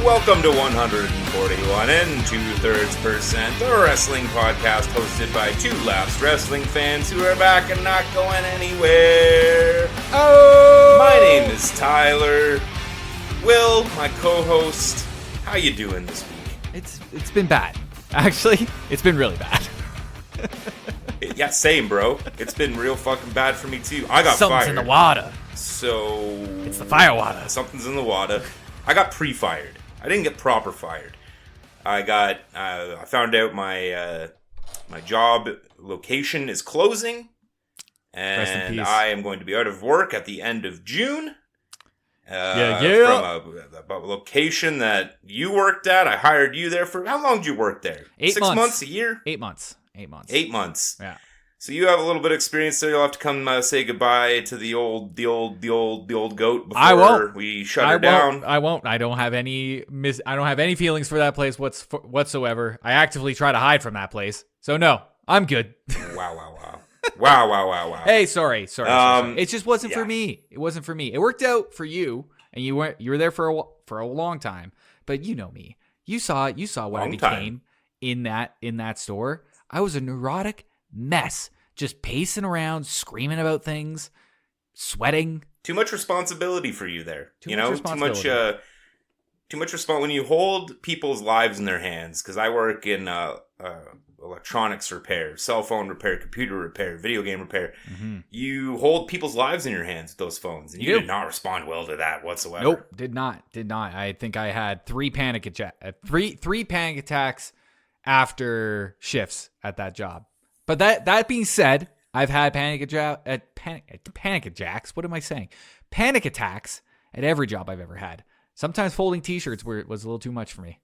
Welcome to 141 and 2/3%, the wrestling podcast hosted by two lapsed wrestling fans who are back and not going anywhere. Oh! My name is Tyler. Will, my co-host, how you doing this week? It's been bad. Actually, it's been really bad. Yeah, same, bro. It's been real fucking bad for me too. I got Something's fired. in the water. So It's the fire water. Something's in the water. I got pre-fired. I didn't get proper fired. I found out my job location is closing, and I am going to be out of work at the end of June. From a location that you worked at. I hired you there for how long did you work there? 8 months. 6 months, a year? 8 months. 8 months. 8 months. Yeah. So you have a little bit of experience there. You'll have to come say goodbye to the old goat before we shut her down. I won't. I don't have any feelings for that place whatsoever. I actively try to hide from that place. So no, I'm good. Wow. Hey, sorry. It just wasn't for me. It wasn't for me. It worked out for you, and you were there for a long time. But you know me. You saw what I became in that store. I was a neurotic mess, just pacing around, screaming about things, sweating. Too much responsibility for you there. Too much responsibility when you hold people's lives in their hands. Because I work in electronics repair, cell phone repair, computer repair, video game repair. Mm-hmm. You hold people's lives in your hands with those phones, and you did not respond well to that whatsoever. Nope, did not. I think I had three panic attacks after shifts at that job. But that being said, I've had panic attacks. What am I saying? Panic attacks at every job I've ever had. Sometimes folding T-shirts was a little too much for me.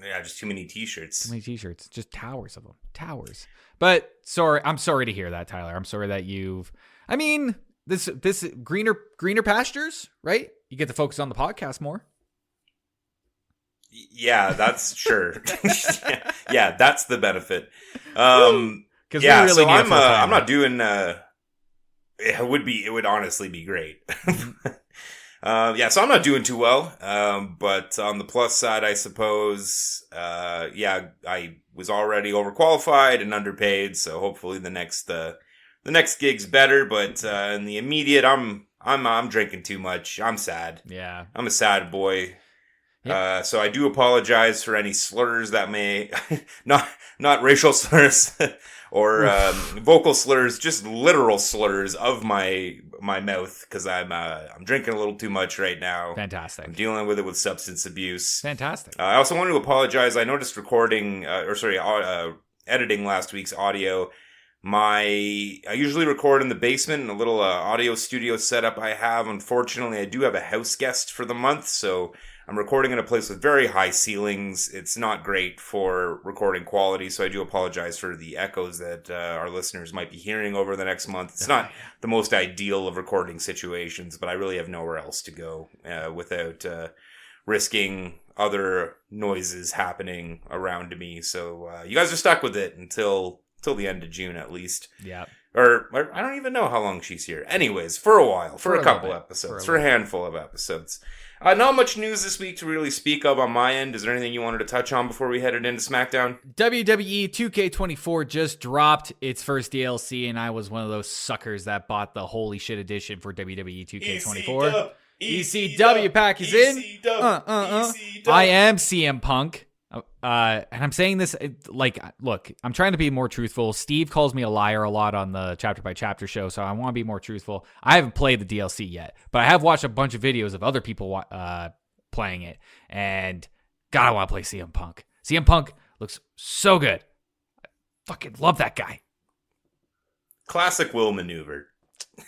Yeah, just too many T-shirts. Just towers of them. Towers. But I'm sorry to hear that, Tyler. I'm sorry that this greener pastures, right? You get to focus on the podcast more. Yeah, that's sure. yeah, that's the benefit. I'm not doing. It would honestly be great. So I'm not doing too well. But on the plus side, I suppose, I was already overqualified and underpaid. So hopefully the next gig's better. But in the immediate, I'm drinking too much. I'm sad. Yeah, I'm a sad boy. Yep. So I do apologize for any slurs that may not racial slurs or vocal slurs, just literal slurs of my mouth, because I'm drinking a little too much right now. Fantastic. I'm dealing with it with substance abuse. Fantastic. I also want to apologize. I noticed editing last week's audio. I usually record in the basement in a little audio studio setup I have. Unfortunately, I do have a house guest for the month, so I'm recording in a place with very high ceilings. It's not great for recording quality, so I do apologize for the echoes that our listeners might be hearing over the next month. It's not the most ideal of recording situations, but I really have nowhere else to go without risking other noises happening around me. So you guys are stuck with it until the end of June at least. Yeah. Or I don't even know how long she's here. Anyways, for a while, for a couple episodes, for a handful of episodes. Not much news this week to really speak of on my end. Is there anything you wanted to touch on before we headed into Smackdown? WWE 2K24 just dropped its first DLC, and I was one of those suckers that bought the holy shit edition for WWE 2K24. ECW pack is in. I am CM Punk. And I'm saying this, look, I'm trying to be more truthful. Steve calls me a liar a lot on the Chapter by Chapter show, so I want to be more truthful. I haven't played the DLC yet, but I have watched a bunch of videos of other people playing it, and God, I want to play CM Punk. CM Punk looks so good. I fucking love that guy. Classic Will maneuver.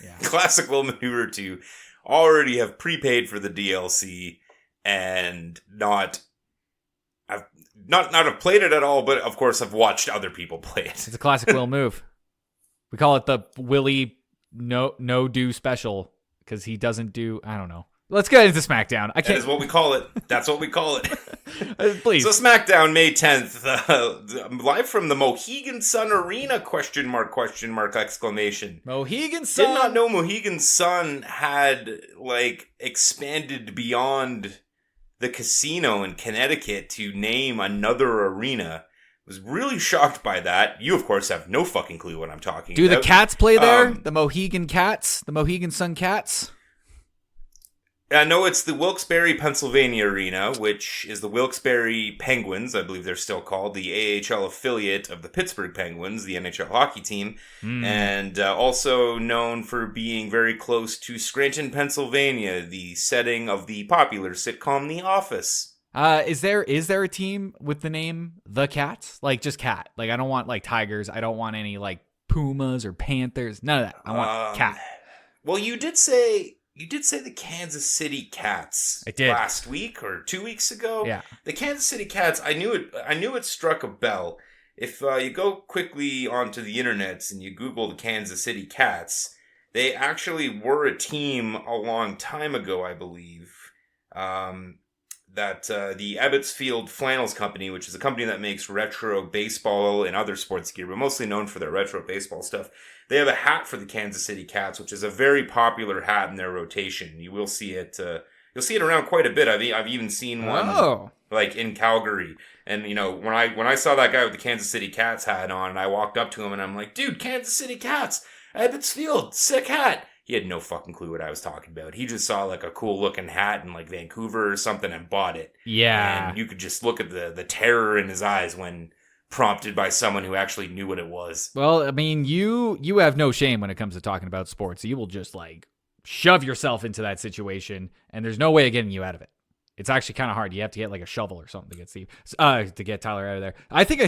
Yeah. Classic Will maneuver to already have prepaid for the DLC and not have played it at all, but of course I've watched other people play it. It's a classic Will move. We call it the Willie no do special because he doesn't do, I don't know. Let's get into Smackdown. That is what we call it. That's what we call it. Please. So Smackdown, May 10th, live from the Mohegan Sun Arena, question mark, exclamation. Mohegan Sun? Did not know Mohegan Sun had, expanded beyond the casino in Connecticut to name another arena. Was really shocked by that. You, of course, have no fucking clue what I'm talking Do about. the Cats play there? The Mohegan Cats? The Mohegan Sun Cats? I know it's the Wilkes-Barre, Pennsylvania arena, which is the Wilkes-Barre Penguins, I believe they're still called, the AHL affiliate of the Pittsburgh Penguins, the NHL hockey team, and also known for being very close to Scranton, Pennsylvania, the setting of the popular sitcom The Office. Is there a team with the name The Cats? Like, just cat. Like, I don't want, like, tigers. I don't want any, like, pumas or panthers. None of that. I want cat. Well, you did say the Kansas City Cats. I did. Last week or 2 weeks ago. Yeah. The Kansas City Cats, I knew it struck a bell. If you go quickly onto the internet and you Google the Kansas City Cats, they actually were a team a long time ago, I believe. That the Ebbetsfield Flannels Company, which is a company that makes retro baseball and other sports gear, but mostly known for their retro baseball stuff, they have a hat for the Kansas City Cats, which is a very popular hat in their rotation. You will see it. You'll see it around quite a bit. I've even seen one like in Calgary. And you know, when I saw that guy with the Kansas City Cats hat on, and I walked up to him, and I'm like, "Dude, Kansas City Cats, Ebbetsfield, sick hat." He had no fucking clue what I was talking about. He just saw like a cool looking hat in like Vancouver or something and bought it. Yeah. And you could just look at the terror in his eyes when prompted by someone who actually knew what it was. Well, I mean, you have no shame when it comes to talking about sports. You will just like shove yourself into that situation, and there's no way of getting you out of it. It's actually kind of hard. You have to get like a shovel or something to get Tyler out of there. I think I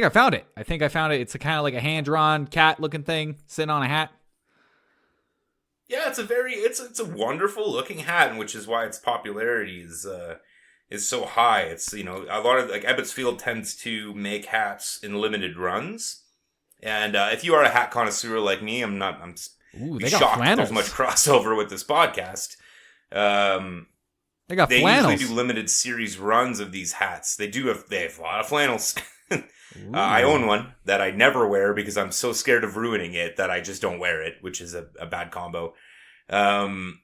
found it. It's a kind of like a hand drawn cat looking thing sitting on a hat. Yeah, it's a wonderful looking hat, and which is why its popularity is so high. It's, you know, a lot of like Ebbetsfield tends to make hats in limited runs, and if you are a hat connoisseur like me, I'm they shocked got flannels. there's much crossover with this podcast. They flannels. Usually do limited series runs of these hats. They have a lot of flannels. I own one that I never wear because I'm so scared of ruining it that I just don't wear it, which is a bad combo.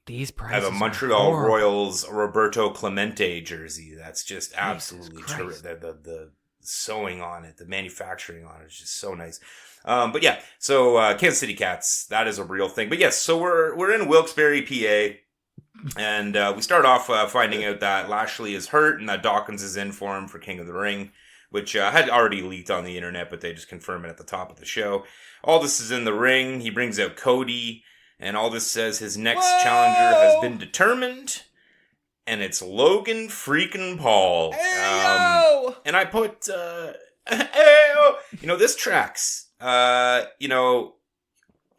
These prices I have a Montreal Royals Roberto Clemente jersey. That's just absolutely terrific. The sewing on it, the manufacturing on it is just so nice. But yeah, so Kansas City Cats, that is a real thing. But yes, so we're in Wilkes-Barre, PA. And we start off finding out that Lashley is hurt and that Dawkins is in for him for King of the Ring, which had already leaked on the internet, but they just confirm it at the top of the show. Aldis is in the ring. He brings out Cody, and Aldis says his next challenger has been determined, and it's Logan freaking Paul. And I put, this tracks.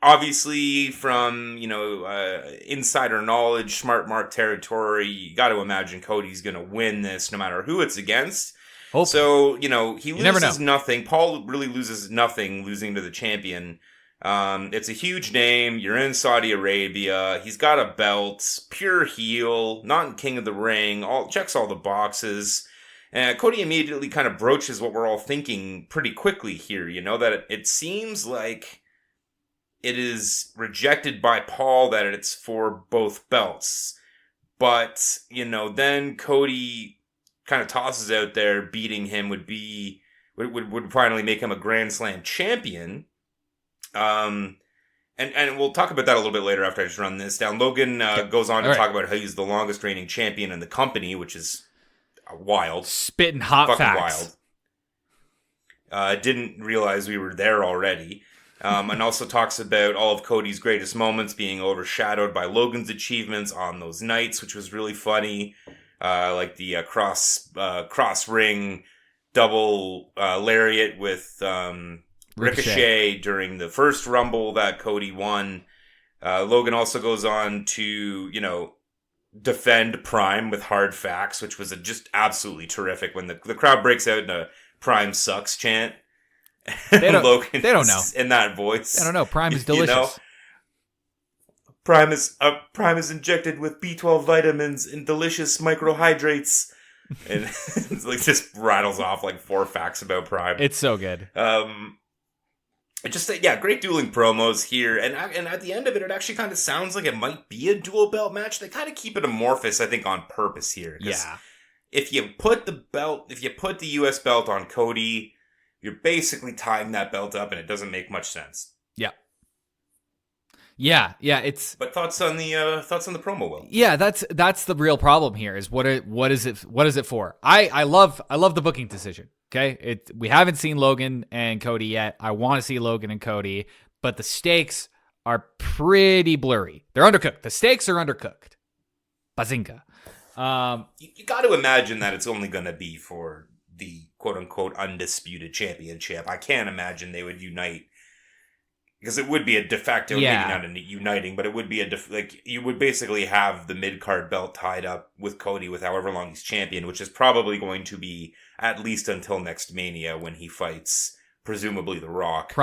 Obviously, from, insider knowledge, smart mark territory, you got to imagine Cody's going to win this no matter who it's against. Hopefully. So, he loses nothing. Paul really loses nothing losing to the champion. It's a huge name. You're in Saudi Arabia. He's got a belt. Pure heel. Not in King of the Ring. Checks all the boxes. And Cody immediately kind of broaches what we're all thinking pretty quickly here. That it seems like it is rejected by Paul that it's for both belts. But, then Cody kind of tosses out there beating him would finally make him a Grand Slam champion. And we'll talk about that a little bit later after I just run this down. Logan goes on to talk about how he's the longest reigning champion in the company, which is wild. Spitting hot fucking facts. Wild. Didn't realize we were there already. And also talks about all of Cody's greatest moments being overshadowed by Logan's achievements on those nights, which was really funny. Like the cross ring double lariat with Ricochet during the first Rumble that Cody won. Logan also goes on to, defend Prime with hard facts, which was just absolutely terrific when the crowd breaks out in a Prime sucks chant. They don't know. In that voice. I don't know. Prime is delicious. Prime is injected with B12 vitamins and delicious microhydrates. And it's like just rattles off like 4 facts about Prime. It's so good. Great dueling promos here. And at the end of it, it actually kind of sounds like it might be a dual belt match. They kind of keep it amorphous, I think, on purpose here. Yeah. if you put the US belt on Cody, you're basically tying that belt up, and it doesn't make much sense. Yeah. But thoughts on the promo, Will? Yeah, that's the real problem here. Is what is it for? I love the booking decision. Okay, we haven't seen Logan and Cody yet. I want to see Logan and Cody, but the stakes are pretty blurry. They're undercooked. The stakes are undercooked. Bazinga. You got to imagine that it's only going to be for the quote-unquote undisputed championship. I can't imagine they would unite, because it would be a de facto, maybe not a uniting, but it would be you would basically have the mid-card belt tied up with Cody with however long he's champion, which is probably going to be at least until next Mania when he fights presumably The Rock.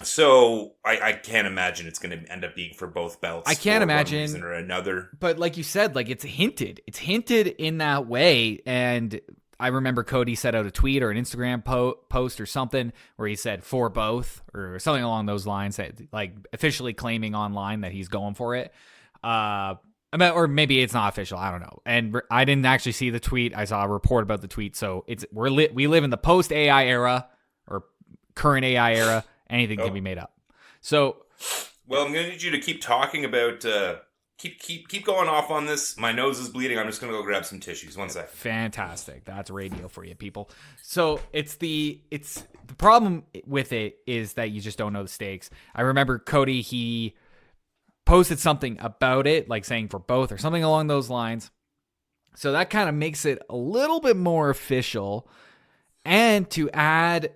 So I can't imagine it's going to end up being for both belts. I can't imagine one reason or another. But like you said, like it's hinted in that way. And I remember Cody set out a tweet or an Instagram post or something where he said for both or something along those lines, that like officially claiming online that he's going for it. Or maybe it's not official. I don't know. And I didn't actually see the tweet. I saw a report about the tweet. So we live in the post AI era or current AI era. Anything can be made up. So, well, I'm going to need you to keep talking about. Keep going off on this. My nose is bleeding. I'm just going to go grab some tissues. 1 second. Fantastic. That's radio for you, people. So it's the problem with it is that you just don't know the stakes. I remember Cody, he posted something about it, like saying for both or something along those lines. So that kind of makes it a little bit more official, and to add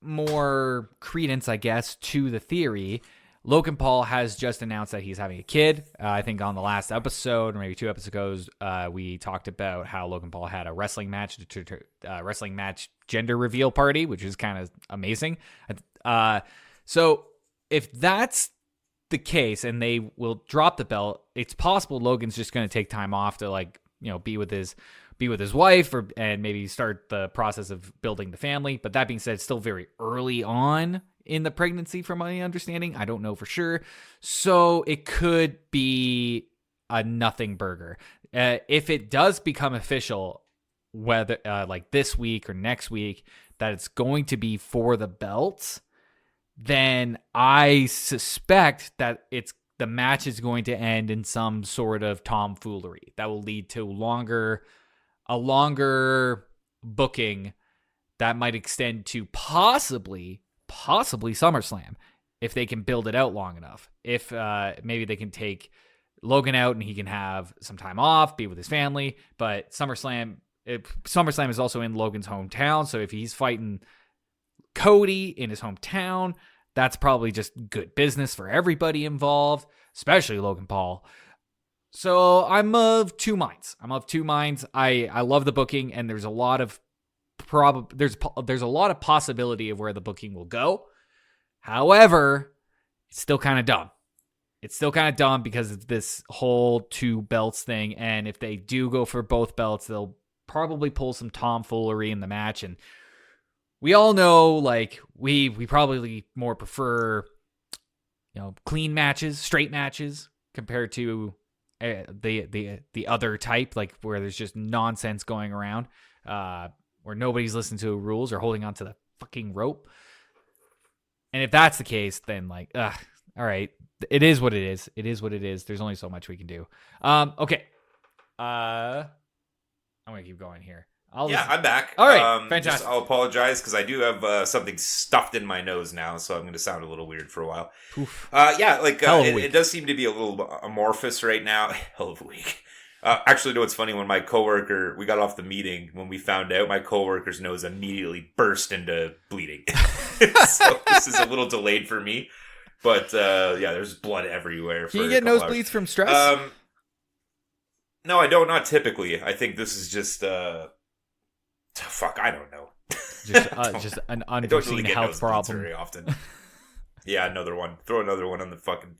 more credence, I guess, to the theory, Logan Paul has just announced that he's having a kid. I think on the last episode, or maybe 2 episodes ago, we talked about how Logan Paul had a wrestling match gender reveal party, which is kind of amazing. So if that's the case and they will drop the belt, it's possible Logan's just going to take time off to be with his wife and maybe start the process of building the family. But that being said, it's still very early on in the pregnancy from my understanding. I don't know for sure. So it could be a nothing burger. If it does become official, whether like this week or next week, that it's going to be for the belts, then I suspect that the match is going to end in some sort of tomfoolery that will lead to a longer booking that might extend to possibly SummerSlam if they can build it out long enough. If maybe they can take Logan out and he can have some time off, be with his family. But SummerSlam is also in Logan's hometown, so if he's fighting Cody in his hometown, that's probably just good business for everybody involved, especially Logan Paul. So I'm of two minds. I love the booking, and there's a lot of there's a lot of possibility of where the booking will go. However, it's still kind of dumb. It's still kind of dumb because it's this whole 2 belts thing, and if they do go for both belts, they'll probably pull some tomfoolery in the match, and we all know, like, we probably more prefer, clean matches, straight matches compared to the other type, like where there's just nonsense going around, where nobody's listening to rules or holding onto the fucking rope. And if that's the case, then all right, it is what it is. It is what it is. There's only so much we can do. Okay. I'm gonna keep going here. I'm back. All right, fantastic. I'll apologize because I do have something stuffed in my nose now, so I'm going to sound a little weird for a while. Oof. It does seem to be a little amorphous right now. Hell of a week. Actually, no, it's funny. When my coworker, we got off the meeting, when we found out, my coworker's nose immediately burst into bleeding. So this is a little delayed for me, but there's blood everywhere. Can you get nosebleeds from stress? No, I don't. Not typically. I think this is just. Fuck, I don't know. Just an unforeseen health problem. Very often. Yeah, another one. Throw another one on the fucking.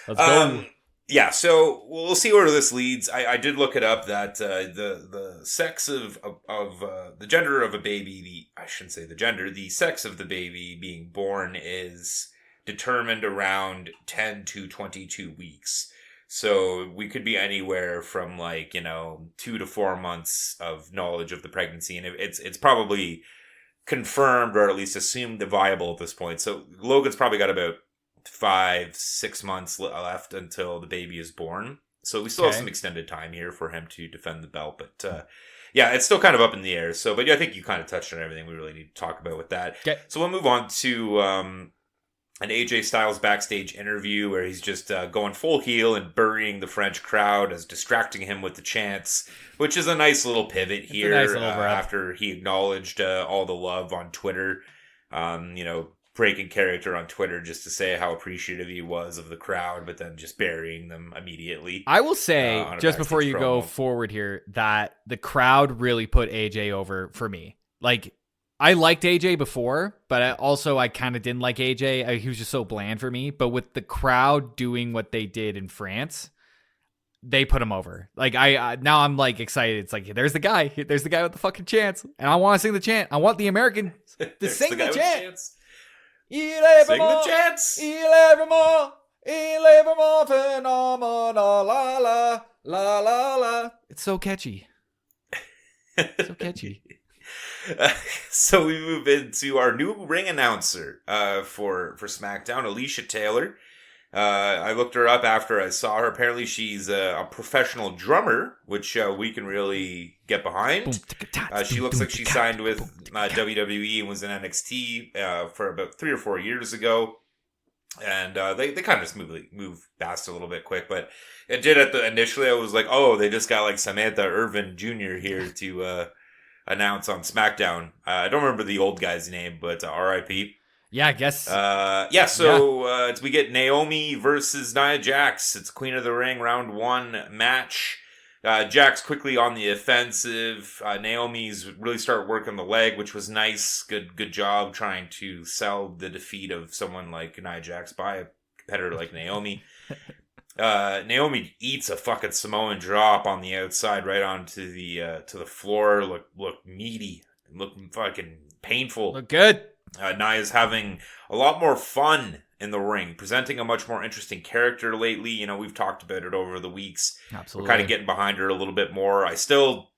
Let's go. Yeah, so we'll see where this leads. I did look it up that the sex of the gender of a baby. I shouldn't say the gender. The sex of the baby being born is determined around 10 to 22 weeks. So we could be anywhere from 2 to 4 months of knowledge of the pregnancy, and it's probably confirmed or at least assumed viable at this point. So Logan's probably got about 5-6 months left until the baby is born. So we still have some extended time here for him to defend the belt, but yeah, it's still kind of up in the air. So, but yeah, I think you kind of touched on everything we really need to talk about with that. Okay. So we'll move on to an AJ Styles backstage interview where he's just going full heel and burying the French crowd as distracting him with the chants, which is a nice little pivot here after he acknowledged all the love on Twitter. Breaking character on Twitter just to say how appreciative he was of the crowd, but then just burying them immediately. I will say, just before you go forward here, that the crowd really put AJ over for me. Like, I liked AJ before, but I kind of didn't like AJ. He was just so bland for me. But with the crowd doing what they did in France, they put him over. Like, now I'm like excited. It's like, there's the guy. There's the guy with the fucking chants. And I want to sing the chant. I want the American to sing the chant. Sing the chants. Il est vraiment phenomenal. La la la la la. It's so catchy. So catchy. So we move into our new ring announcer for SmackDown, Alicia Taylor. I looked her up after I saw her. Apparently she's a professional drummer, which we can really get behind. She looks like she signed with WWE and was in NXT for about 3 or 4 years ago. And they kind of smoothly moved past a little bit quick, but it did initially. I was like, oh, they just got like Samantha Irvin Jr. here to announce on SmackDown. I don't remember the old guy's name, but R.I.P. Yeah, I guess. We get Naomi versus Nia Jax. It's Queen of the Ring round 1 match. Jax quickly on the offensive. Naomi's really start working the leg, which was nice. Good job trying to sell the defeat of someone like Nia Jax by a competitor like Naomi. Naomi eats a fucking Samoan drop on the outside right onto the to the floor. Look meaty. Look fucking painful. Look good. Nia's having a lot more fun in the ring, presenting a much more interesting character lately. You know, we've talked about it over the weeks. Absolutely. We're kind of getting behind her a little bit more. I still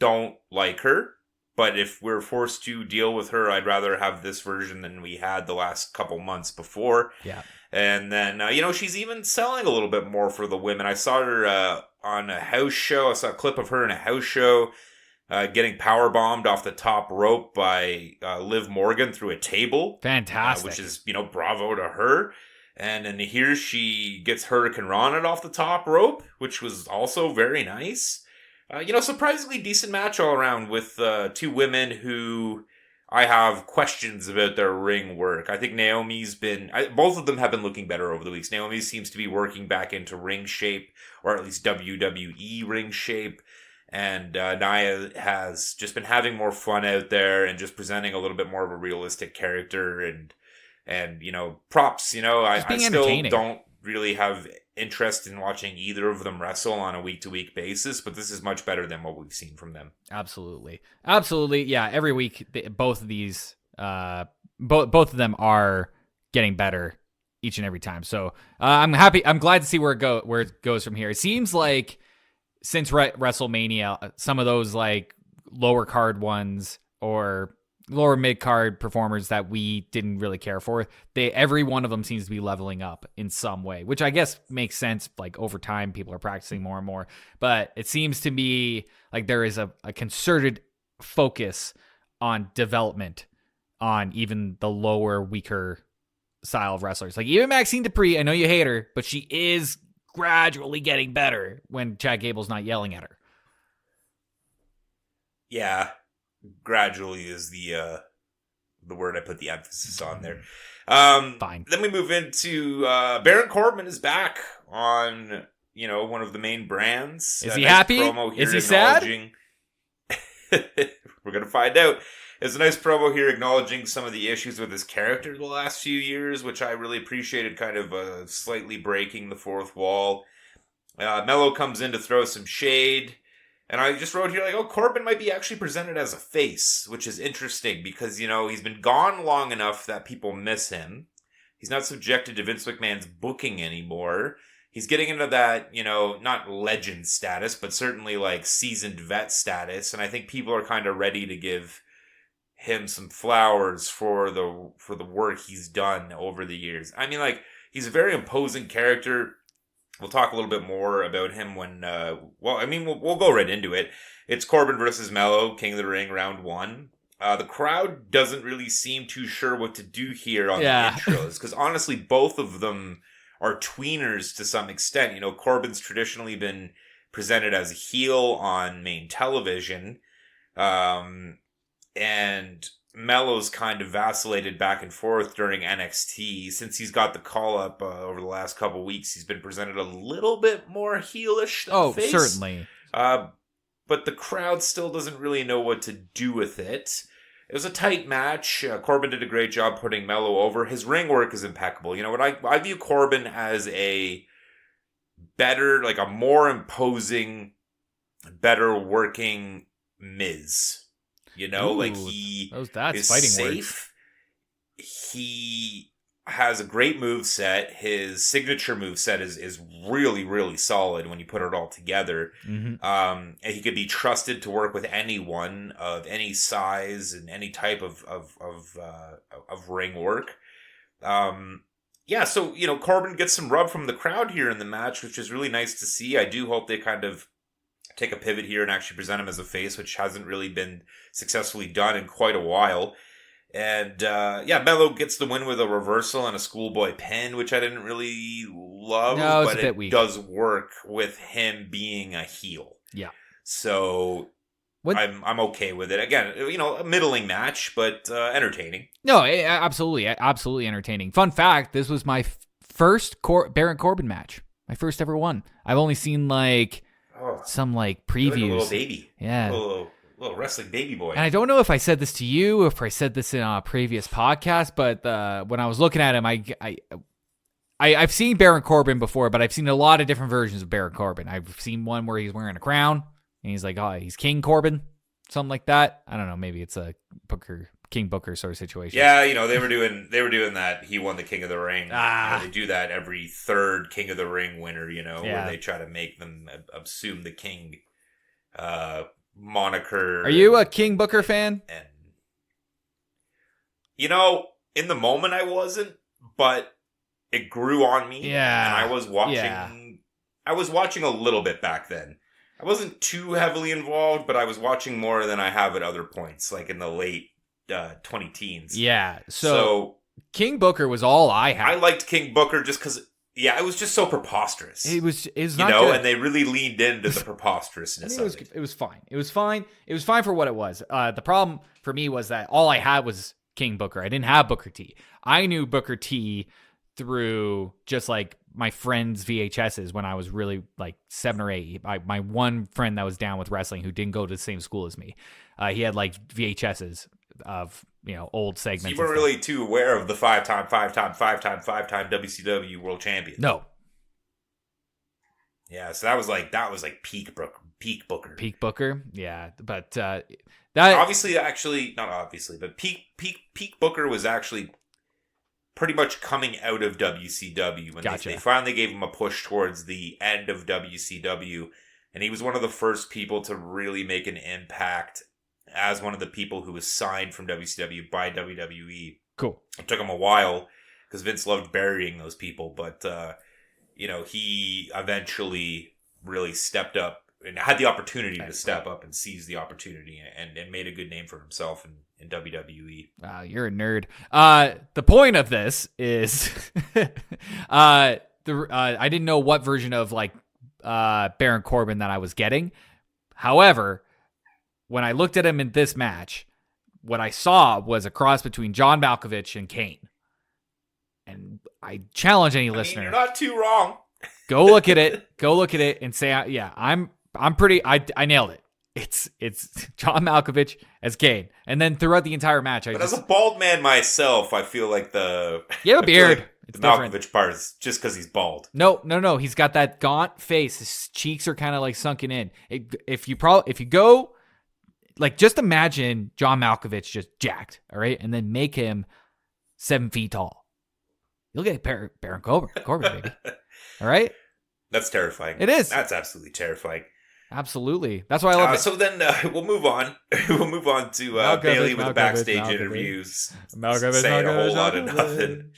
don't like her, but if we're forced to deal with her, I'd rather have this version than we had the last couple months before. Yeah. And then, she's even selling a little bit more for the women. I saw her on a house show. I saw a clip of her in a house show. Getting powerbombed off the top rope by Liv Morgan through a table. Fantastic. Which is, bravo to her. And then here she gets Hurricane Rana off the top rope, which was also very nice. Surprisingly decent match all around with 2 women who I have questions about their ring work. I think Naomi's both of them have been looking better over the weeks. Naomi seems to be working back into ring shape, or at least WWE ring shape. And Nia has just been having more fun out there and just presenting a little bit more of a realistic character and props. I still don't really have interest in watching either of them wrestle on a week-to-week basis, but this is much better than what we've seen from them. Absolutely. Yeah, every week both of these both of them are getting better each and every time. So I'm happy. I'm glad to see where it goes from here. It seems like since WrestleMania, some of those like lower card ones or lower mid card performers that we didn't really care for, every one of them seems to be leveling up in some way, which I guess makes sense. Like over time, people are practicing more and more, but it seems to me like there is a concerted focus on development on even the lower, weaker style of wrestlers. Like even Maxine Dupree, I know you hate her, but she is gradually getting better when Chad Gable's not yelling at her. Yeah, gradually is the word I put the emphasis on there. Fine. Then we move into Baron Corbin is back on one of the main brands. Is he happy? Is he sad? We're gonna find out. It's a nice promo here acknowledging some of the issues with his character the last few years, which I really appreciated, kind of slightly breaking the fourth wall. Mello comes in to throw some shade. And I just wrote here, Corbin might be actually presented as a face, which is interesting because, he's been gone long enough that people miss him. He's not subjected to Vince McMahon's booking anymore. he's getting into that, not legend status, but certainly like seasoned vet status. And I think people are kind of ready to give him some flowers for the work he's done over the years. I mean, like, he's a very imposing character. We'll talk a little bit more about him when, we'll go right into it. It's Corbin versus Mello, King of the Ring, round 1. The crowd doesn't really seem too sure what to do here on the intros, because honestly, both of them are tweeners to some extent. Corbin's traditionally been presented as a heel on main television, and Mello's kind of vacillated back and forth during NXT. Since he's got the call-up over the last couple weeks, he's been presented a little bit more heelish than face. Certainly. But the crowd still doesn't really know what to do with it. It was a tight match. Corbin did a great job putting Mello over. His ring work is impeccable. I view Corbin as a better, like a more imposing, better working Miz. Like he is fighting safe. Words. He has a great moveset. His signature moveset is really, really solid when you put it all together. Mm-hmm. And he could be trusted to work with anyone of any size and any type of ring work. So Corbin gets some rub from the crowd here in the match, which is really nice to see. I do hope they kind of take a pivot here and actually present him as a face, which hasn't really been successfully done in quite a while. And Mello gets the win with a reversal and a schoolboy pin, which I didn't really love, but it does work with him being a heel. Yeah. So I'm okay with it. Again, a middling match, but entertaining. No, absolutely entertaining. Fun fact: this was my first Baron Corbin match, my first ever one. I've only seen some previews. Like a little baby. Yeah. Little wrestling baby boy. And I don't know if I said this to you, or if I said this in a previous podcast, but when I was looking at him, I've seen Baron Corbin before, but I've seen a lot of different versions of Baron Corbin. I've seen one where he's wearing a crown, and he's like, he's King Corbin, something like that. I don't know, maybe it's a King Booker sort of situation. Yeah, they were doing that. He won the King of the Ring. They do that every third King of the Ring winner, where they try to make them assume the King moniker. Are you a King Booker fan? And in the moment I wasn't, but it grew on me. Yeah. And I was watching. Yeah. I was watching a little bit back then. I wasn't too heavily involved, but I was watching more than I have at other points, like in the late 20 teens. Yeah. So King Booker was all I had. I liked King Booker just because. Yeah, it was just so preposterous. It was not good. And they really leaned into the preposterousness of it. It was fine. It was fine for what it was. The problem for me was that all I had was King Booker. I didn't have Booker T. I knew Booker T through just my friends' VHSs when I was really 7 or 8. My one friend that was down with wrestling who didn't go to the same school as me. He had VHSs of old segments. So you weren't really too aware of the five-time WCW world champion. No. Yeah, so that was peak Booker. Peak Booker, yeah, but that obviously, actually, not obviously, but peak Booker was actually pretty much coming out of WCW when they finally gave him a push towards the end of WCW, and he was one of the first people to really make an impact as one of the people who was signed from WCW by WWE. Cool. It took him a while because Vince loved burying those people, but he eventually really stepped up and had the opportunity to step up and seize the opportunity and made a good name for himself in WWE. Wow, you're a nerd. The point of this is I didn't know what version of Baron Corbin that I was getting. However, when I looked at him in this match, what I saw was a cross between John Malkovich and Kane. And I challenge any listener. You're not too wrong. Go look at it. And say, I'm pretty. I nailed it. It's John Malkovich as Kane, and then throughout the entire match, as a bald man myself, I feel like you have a beard. The Malkovich part is just because he's bald. No. He's got that gaunt face. His cheeks are kind of sunken in. If you go. Just imagine John Malkovich just jacked, all right? And then make him 7 feet tall. You'll get Baron Corbin, baby. All right? That's terrifying. It is. That's absolutely terrifying. Absolutely. That's why I love it. So then we'll move on. We'll move on to Bailey with the backstage interviews. Saying a whole lot of nothing.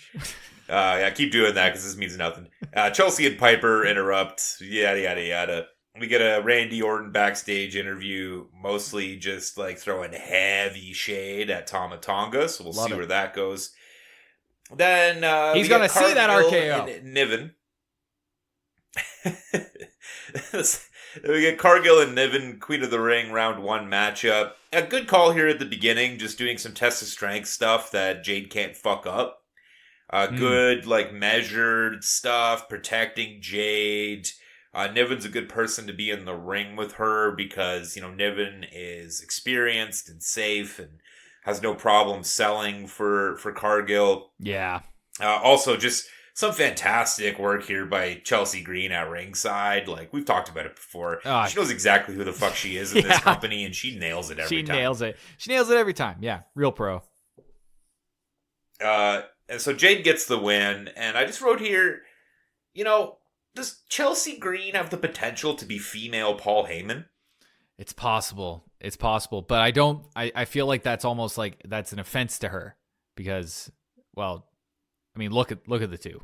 Yeah, keep doing that because this means nothing. Chelsea and Piper interrupt. Yada, yada, yada. We get a Randy Orton backstage interview, mostly just like throwing heavy shade at Tama Tonga. So we'll see where that goes. Then he's going to see that RKO. Niven. We get Cargill and Niven, Queen of the Ring, round 1 matchup. A good call here at the beginning, just doing some test of strength stuff that Jade can't fuck up. Good, like, measured stuff, protecting Jade. Niven's a good person to be in the ring with her because, Niven is experienced and safe and has no problem selling for Cargill. Yeah. Also, just some fantastic work here by Chelsea Green at ringside. Like, we've talked about it before. She knows exactly who the fuck she is in this company, and she nails it every time. She nails it every time. Yeah, real pro. And so Jade gets the win, and I just wrote here, does Chelsea Green have the potential to be female Paul Heyman? It's possible. But I feel like that's almost like that's an offense to her because, well, I mean, look at the two.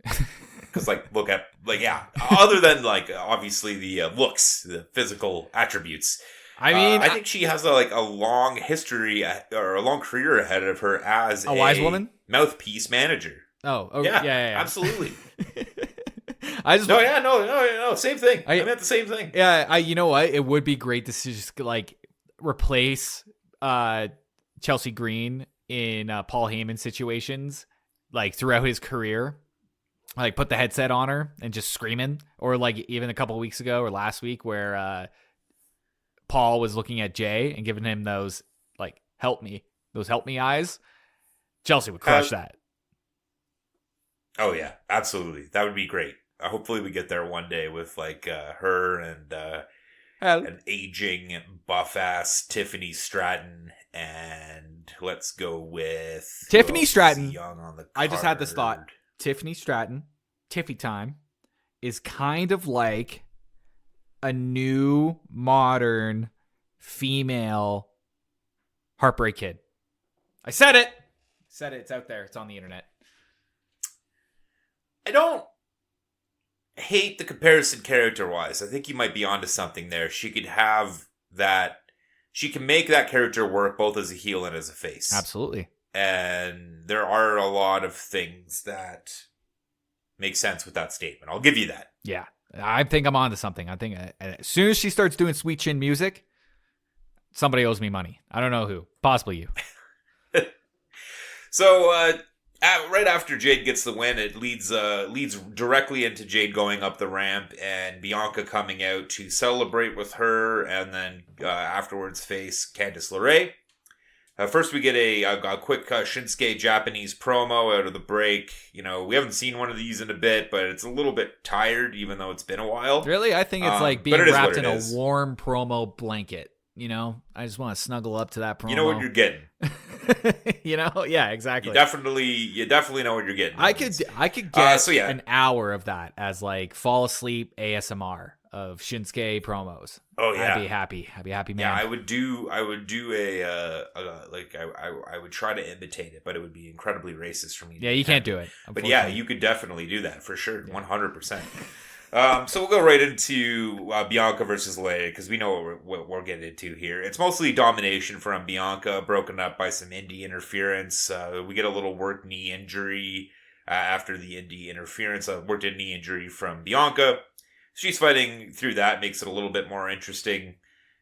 Because, other than, obviously the looks, the physical attributes. I mean, I think she has a long history or a long career ahead of her as a wise woman mouthpiece manager. Oh yeah, absolutely. No, same thing. I meant the same thing. Yeah, you know what? It would be great to just replace Chelsea Green in Paul Heyman situations throughout his career. Put the headset on her and just screaming, or even a couple of weeks ago or last week where Paul was looking at Jay and giving him those help me eyes. Chelsea would crush that. Oh yeah, absolutely. That would be great. Hopefully we get there one day with her and an aging buff ass Tiffany Stratton, and let's go with Tiffany Stratton. Young on the card. I just had this thought. Tiffany Stratton, Tiffy Time, is kind of like a new modern female Heartbreak Kid. I said it. It's out there. It's on the internet. I don't hate the comparison character-wise. I think you might be onto something there. She could have that. She can make that character work both as a heel and as a face. Absolutely. And there are a lot of things that make sense with that statement. I'll give you that. Yeah. I think I'm onto something. I think as soon as she starts doing Sweet Chin music, somebody owes me money. I don't know who. Possibly you. So, right after Jade gets the win, it leads directly into Jade going up the ramp and Bianca coming out to celebrate with her, and then afterwards face Candice LeRae. First, we get a quick Shinsuke Japanese promo out of the break. We haven't seen one of these in a bit, but it's a little bit tired, even though it's been a while. Really? I think it's being wrapped in a warm promo blanket. I just want to snuggle up to that promo. You know what you're getting. Yeah, exactly. You definitely know what you're getting. I could get an hour of that as fall asleep ASMR of Shinsuke promos. Oh yeah, I'd be happy, man. Yeah, I would do I would try to imitate it, but it would be incredibly racist for me. Yeah, you can't do it. But yeah, you could definitely do that for sure, 100%. So we'll go right into Bianca versus Leia because we know what we're getting into here. It's mostly domination from Bianca, broken up by some indie interference. We get a little worked knee injury after the indie interference. Worked a knee injury from Bianca. She's fighting through that, makes it a little bit more interesting.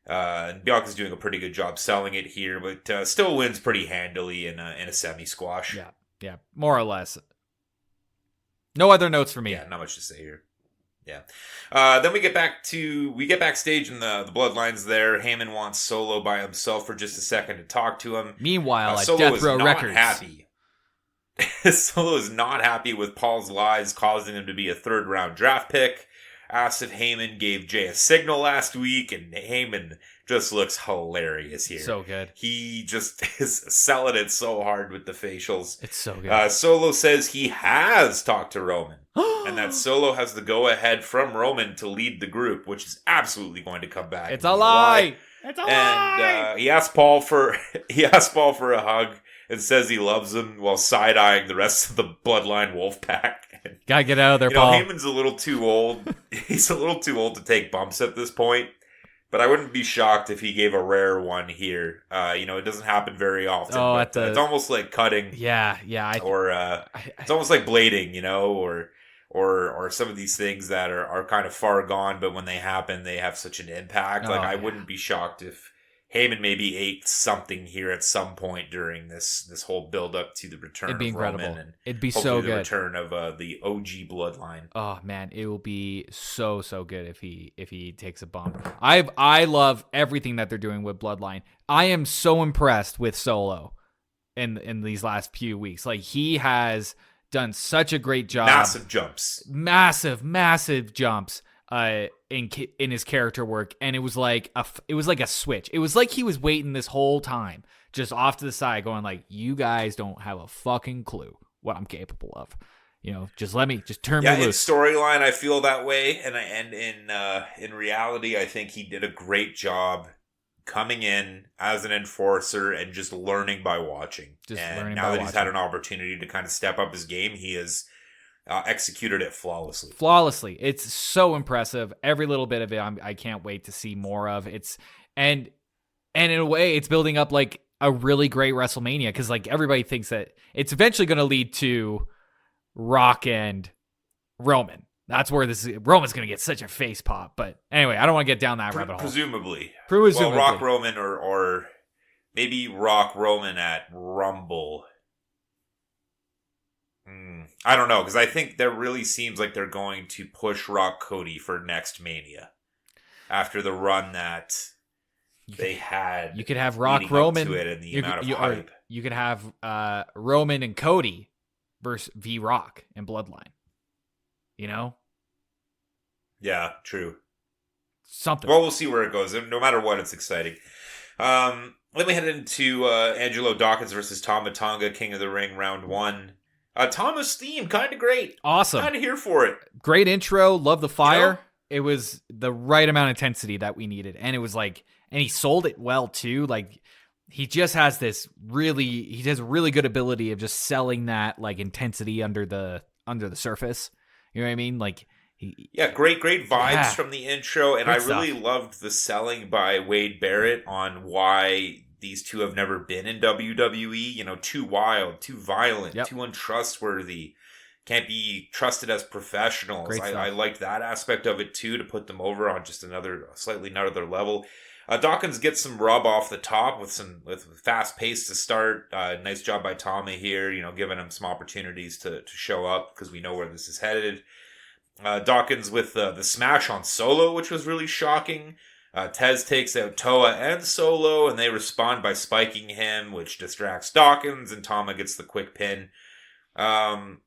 And Bianca's doing a pretty good job selling it here, but still wins pretty handily in a semi-squash. Yeah, more or less. No other notes for me. Yeah, not much to say here. Yeah. Then we get backstage in the Bloodlines there. Heyman wants Solo by himself for just a second to talk to him. Meanwhile, at Death Row Records. Happy. Solo is not happy with Paul's lies, causing him to be a third-round draft pick. Asked if Heyman gave Jay a signal last week, and Heyman just looks hilarious here. So good. He just is selling it so hard with the facials. It's so good. Solo says he has talked to Roman. and that Solo has the go-ahead from Roman to lead the group, which is absolutely going to come back. It's a lie. It's a lie. And he asked Paul for a hug and says he loves him while side-eyeing the rest of the Bloodline Wolfpack. Gotta get out of there, Paul. Heyman's a little too old. He's a little too old to take bumps at this point. But I wouldn't be shocked if he gave a rare one here. It doesn't happen very often. Oh, it's almost like cutting. Yeah. It's almost like blading, or some of these things that are kind of far gone, but when they happen, they have such an impact. I wouldn't be shocked if Heyman maybe ate something here at some point during this whole build up to the return of incredible. Roman. And it'd be so good. The return of the OG bloodline. Oh man, it will be so good if he takes a bump. I love everything that they're doing with Bloodline. I am so impressed with Solo in these last few weeks. Like, he has done such a great job. Massive jumps. Massive jumps. In his character work, and it was like a switch. It was like he was waiting this whole time, just off to the side, going like, "You guys don't have a fucking clue what I'm capable of. Just turn me loose." In storyline, I feel that way, and in reality, I think he did a great job coming in as an enforcer and just learning by watching. He's had an opportunity to kind of step up his game, he has executed it flawlessly. It's so impressive. Every little bit of it, I can't wait to see more of. And in a way, it's building up like a really great WrestleMania, because like everybody thinks that it's eventually going to lead to Rock and Roman. That's where Roman's going to get such a face pop. But anyway, I don't want to get down that rabbit hole. Presumably. Well, Rock Roman or maybe Rock Roman at Rumble. I don't know, because I think there really seems like they're going to push Rock Cody for next Mania after the run that they had. You could have Rock Roman to it and the amount of hype. You could have Roman and Cody versus V Rock and Bloodline. Yeah, true. Something. Well, we'll see where it goes. No matter what, it's exciting. Let me head into Angelo Dawkins versus Tama Tonga, King of the Ring, round 1. Tama's theme, kind of great. Awesome. Kind of here for it. Great intro. Love the fire. It was the right amount of intensity that we needed. And it was like, and he sold it well too. Like, he just has he has a really good ability of just selling that like intensity under the surface. You know what I mean? Like, great vibes from the intro. And Good I really loved the selling by Wade Barrett on why these two have never been in WWE, too wild, too violent, too untrustworthy, can't be trusted as professionals. I liked that aspect of it too, to put them over on just slightly another level. Dawkins gets some rub off the top with fast pace to start. Nice job by Tama here, giving him some opportunities to show up, because we know where this is headed. Dawkins with the smash on Solo, which was really shocking. Tez takes out Toa and Solo, and they respond by spiking him, which distracts Dawkins, and Tama gets the quick pin. And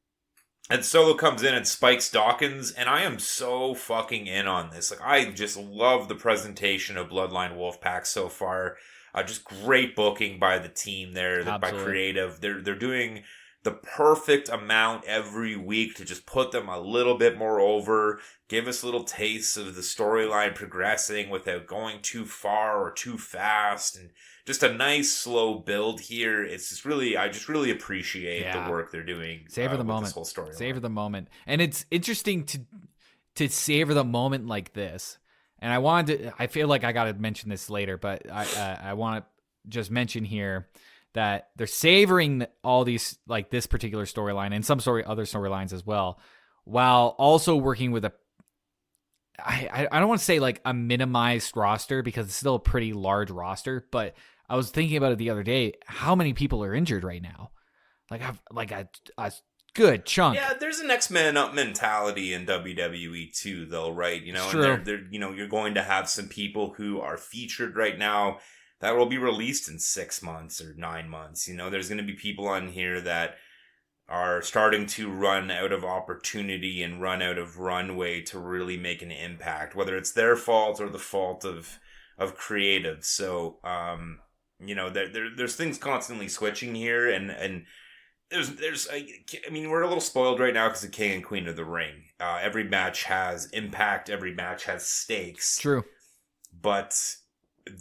Solo comes in and spikes Dawkins, and I am so fucking in on this. Like, I just love the presentation of Bloodline Wolfpack so far. Just great booking by the team there, by creative. They're doing the perfect amount every week to just put them a little bit more over, give us little tastes of the storyline progressing without going too far or too fast, and just a nice slow build here. It's just really, I just really appreciate the work they're doing. Savor the moment. This whole story. Savor the moment. And it's interesting to savor the moment like this. And I feel like I got to mention this later, but I want to just mention here that they're savoring all these, like this particular storyline and some other storylines as well, while also working with I don't want to say like a minimized roster, because it's still a pretty large roster, but I was thinking about it the other day, how many people are injured right now? Like a good chunk. Yeah, there's a next man up mentality in WWE too, though, right? True. And they're you're going to have some people who are featured right now that will be released in 6 months or 9 months. There's going to be people on here that are starting to run out of opportunity and run out of runway to really make an impact, whether it's their fault or the fault of creative. So, there's things constantly switching here, and I mean, we're a little spoiled right now because of King and Queen of the Ring. Every match has impact. Every match has stakes. True. But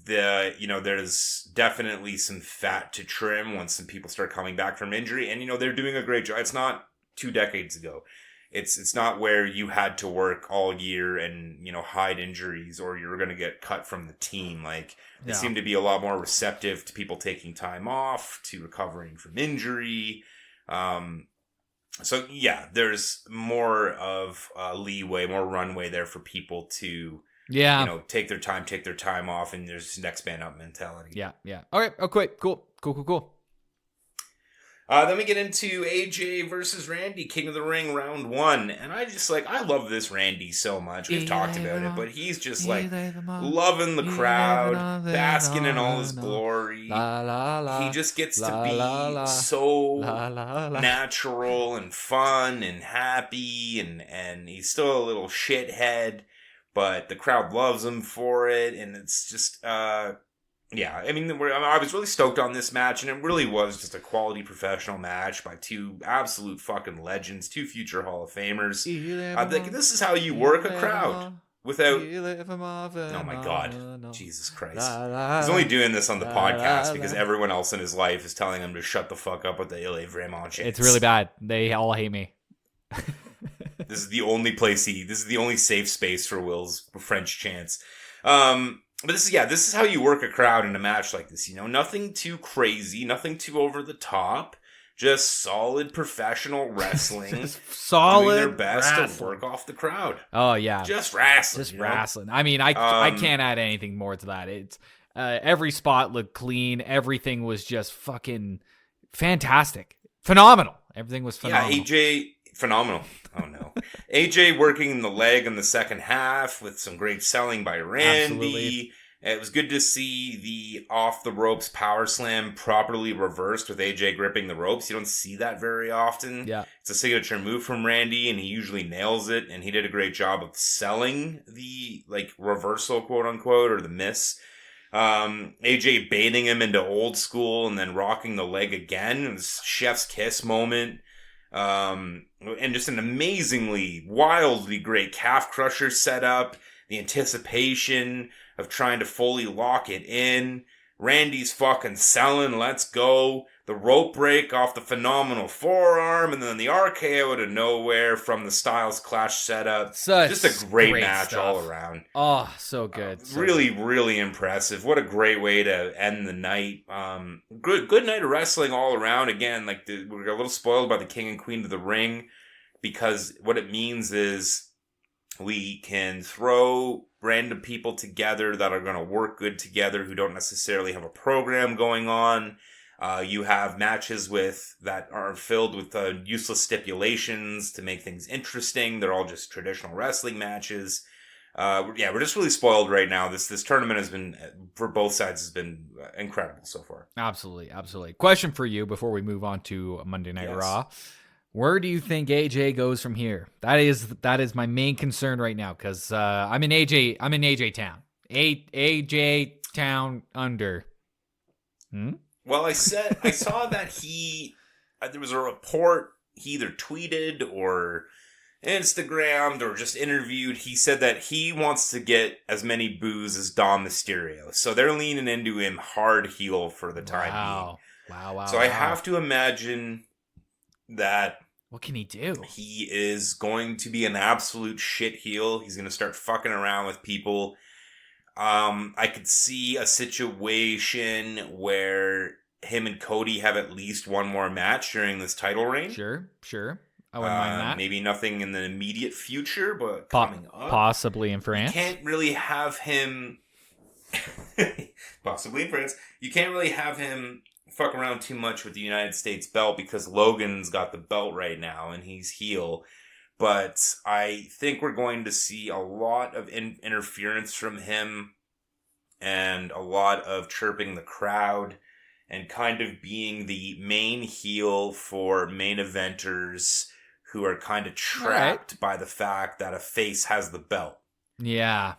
there's definitely some fat to trim once some people start coming back from injury. And, they're doing a great job. It's not 2 decades ago. It's not where you had to work all year and, hide injuries or you're going to get cut from the team. Like, they seem to be a lot more receptive to people taking time off, to recovering from injury. So, yeah, there's more of leeway, more runway there for people to, take their time off, and there's next man up mentality. Yeah. All right. Okay. Cool. Then we get into AJ versus Randy, King of the Ring, round 1. And I love this Randy so much. We've talked about it, but he's just loving the crowd, basking in all his glory. He just gets to be so natural and fun and happy, and he's still a little shithead, but the crowd loves him for it, and it's just... Yeah, I mean, I was really stoked on this match, and it really was just a quality professional match by 2 absolute fucking legends, 2 future Hall of Famers. This is how you work a crowd without... Oh my God, Jesus Christ. He's only doing this on the podcast because everyone else in his life is telling him to shut the fuck up with the Il est vraiment chants. It's really bad. They all hate me. This is the only safe space for Will's French chants. But this is how you work a crowd in a match like this. Nothing too crazy, nothing too over the top, just solid professional wrestling. Doing their best to work off the crowd. Oh yeah, just wrestling. Just wrestling. I mean, I can't add anything more to that. It's every spot looked clean. Everything was just fucking fantastic, phenomenal. Everything was phenomenal. Yeah, AJ. Phenomenal. Oh no. AJ working the leg in the second half with some great selling by Randy. Absolutely. It was good to see the off the ropes power slam properly reversed with AJ gripping the ropes. You don't see that very often. Yeah. It's a signature move from Randy, and he usually nails it, and he did a great job of selling the reversal, quote unquote, or the miss. AJ baiting him into old school and then rocking the leg again. It was chef's kiss moment. And just an amazingly, wildly great calf crusher setup. The anticipation of trying to fully lock it in. Randy's fucking selling. Let's go. The rope break off the phenomenal forearm, and then the RKO out of nowhere from the Styles Clash setup. Just a great match stuff all around. Oh, so good. Really impressive. What a great way to end the night. Good night of wrestling all around. Again, we're a little spoiled by the King and Queen of the Ring, because what it means is we can throw random people together that are going to work good together, who don't necessarily have a program going on. You have matches that are filled with useless stipulations to make things interesting. They're all just traditional wrestling matches. We're just really spoiled right now. This tournament has been, for both sides, has been incredible so far. Absolutely. Question for you before we move on to Monday Night Raw. Where do you think AJ goes from here? That is my main concern right now, because I'm in AJ town. AJ town under. Well, I saw that there was a report, he either tweeted or Instagrammed or just interviewed. He said that he wants to get as many boos as Dom Mysterio. So they're leaning into him hard heel for the time being. Wow. So I have to imagine that... What can he do? He is going to be an absolute shit heel. He's going to start fucking around with people. I could see a situation where him and Cody have at least one more match during this title reign. Sure. I wouldn't mind that. Maybe nothing in the immediate future, but coming up. Possibly in France. You can't really have him... Possibly in France. You can't really have him fuck around too much with the United States belt, because Logan's got the belt right now and he's heel. But I think we're going to see a lot of interference from him and a lot of chirping the crowd and kind of being the main heel for main eventers who are kind of trapped by the fact that a face has the belt. Yeah.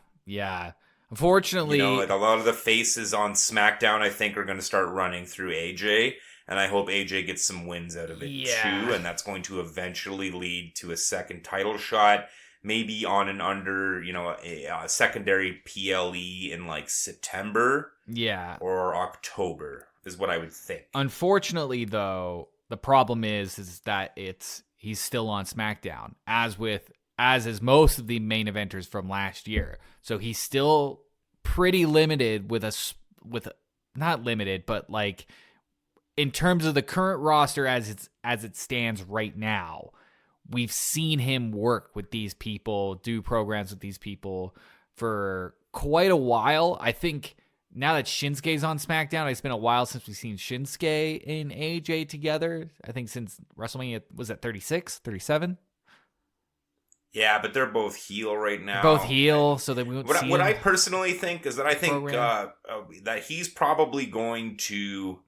Unfortunately, a lot of the faces on Smackdown, I think, are going to start running through AJ. And I hope AJ gets some wins out of it too. And that's going to eventually lead to a second title shot. Maybe on and under, a secondary PLE in like September. Yeah. Or October is what I would think. Unfortunately, though, the problem is that he's still on SmackDown, as is most of the main eventers from last year. So he's still pretty limited not limited, but like in terms of the current roster as it stands right now. We've seen him work with these people, do programs with these people for quite a while. I think now that Shinsuke's on SmackDown, it's been a while since we've seen Shinsuke and AJ together. I think since WrestleMania, was that 36, 37? Yeah, but they're both heel right now. Both heel, so that we won't see what I personally think is that I think that he's probably going to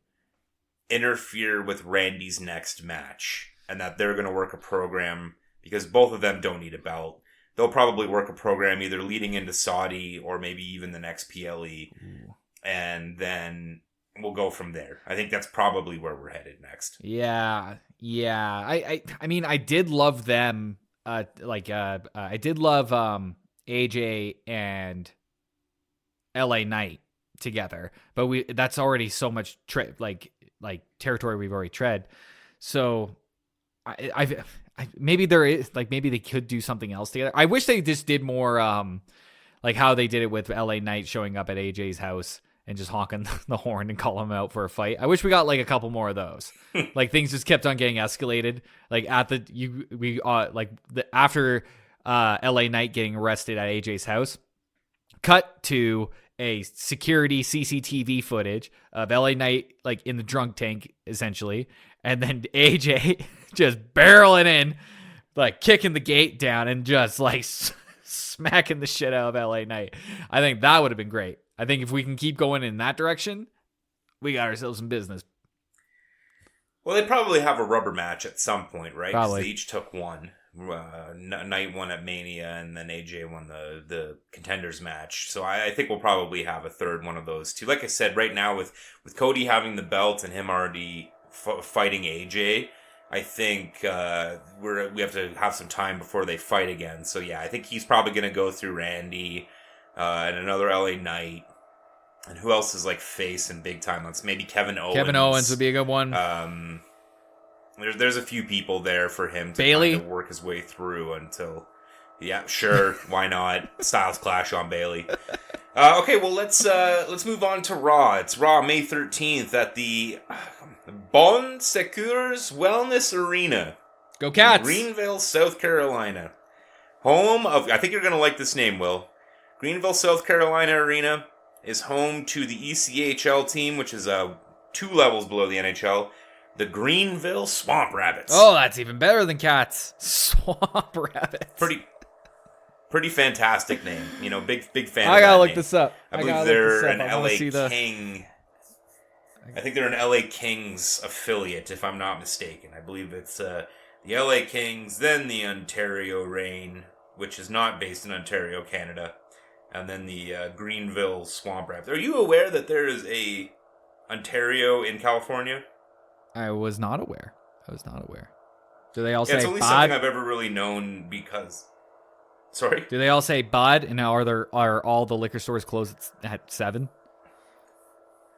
interfere with Randy's next match. And that they're going to work a program, because both of them don't need a belt. They'll probably work a program either leading into Saudi or maybe even the next PLE. Ooh. And then we'll go from there. I think that's probably where we're headed next. Yeah. I mean, I did love them. I did love AJ and LA Knight together. But that's already so much territory we've already tread. So maybe maybe they could do something else together. I wish they just did more like how they did it with LA Knight showing up at AJ's house and just honking the horn and calling him out for a fight. I wish we got like a couple more of those. Like things just kept on getting escalated. Like after LA Knight getting arrested at AJ's house, cut to a security CCTV footage of LA Knight like in the drunk tank essentially, and then AJ just barreling in, like kicking the gate down and just like smacking the shit out of LA Knight. I think that would have been great. I think if we can keep going in that direction, we got ourselves some business. Well, they probably have a rubber match at some point, right? Probably. They each took one. Knight won at Mania, and then AJ won the Contenders match. So I think we'll probably have a third one of those too. Like I said, right now with Cody having the belt and him already fighting AJ, I think we have to have some time before they fight again. So yeah, I think he's probably going to go through Randy and another LA Knight. And who else is like face and big time? Let's maybe Kevin Owens. Kevin Owens would be a good one. There's a few people there for him to Bailey? kind of work his way through until, yeah, sure, why not? Styles Clash on Bailey. Okay, well let's move on to Raw. It's Raw May 13th at the Bon Secours Wellness Arena. Go Cats! Greenville, South Carolina. Home of, I think you're going to like this name, Will. Greenville, South Carolina Arena is home to the ECHL team, which is 2 levels below the NHL. The Greenville Swamp Rabbits. Oh, that's even better than Cats. Swamp Rabbits. Pretty fantastic name. You know, big fan I of gotta that look name. this up. I believe they're an LA King. I think they're an LA Kings affiliate, if I'm not mistaken. I believe it's the LA Kings, then the Ontario Reign, which is not based in Ontario, Canada, and then the Greenville Swamp Rabbits. Are you aware that there is a Ontario in California? I was not aware. Do they all say it's only Bud? something I've ever really known because... Sorry? Do they all say Bud? And are all the liquor stores closed at 7?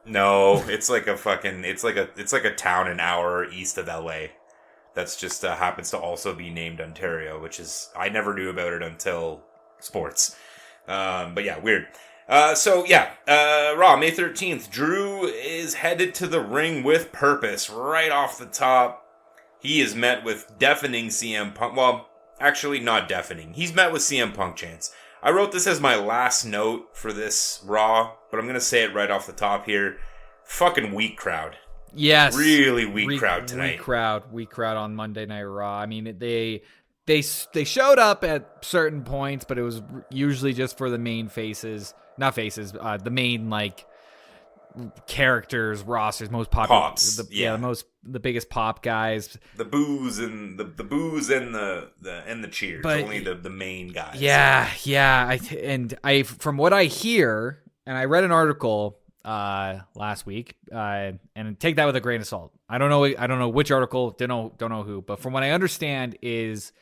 No, it's like a town an hour east of LA that's just happens to also be named Ontario, which is, I never knew about it until sports. But yeah, weird. Raw, May 13th. Drew is headed to the ring with purpose. Right off the top, he is met with deafening CM Punk. Well, actually not deafening. He's met with CM Punk chants. I wrote this as my last note for this Raw, but I'm going to say it right off the top here. Fucking weak crowd. Yes. Really weak crowd tonight. Weak crowd on Monday Night Raw. I mean, they showed up at certain points, but it was usually just for the main faces. Not faces, the main, like, characters, rosters, most popular. Pops. The biggest pop guys. The boos and the cheers. But only the main guys. Yeah. From what I hear, and I read an article last week, and take that with a grain of salt. I don't know which article, don't know who, but from what I understand is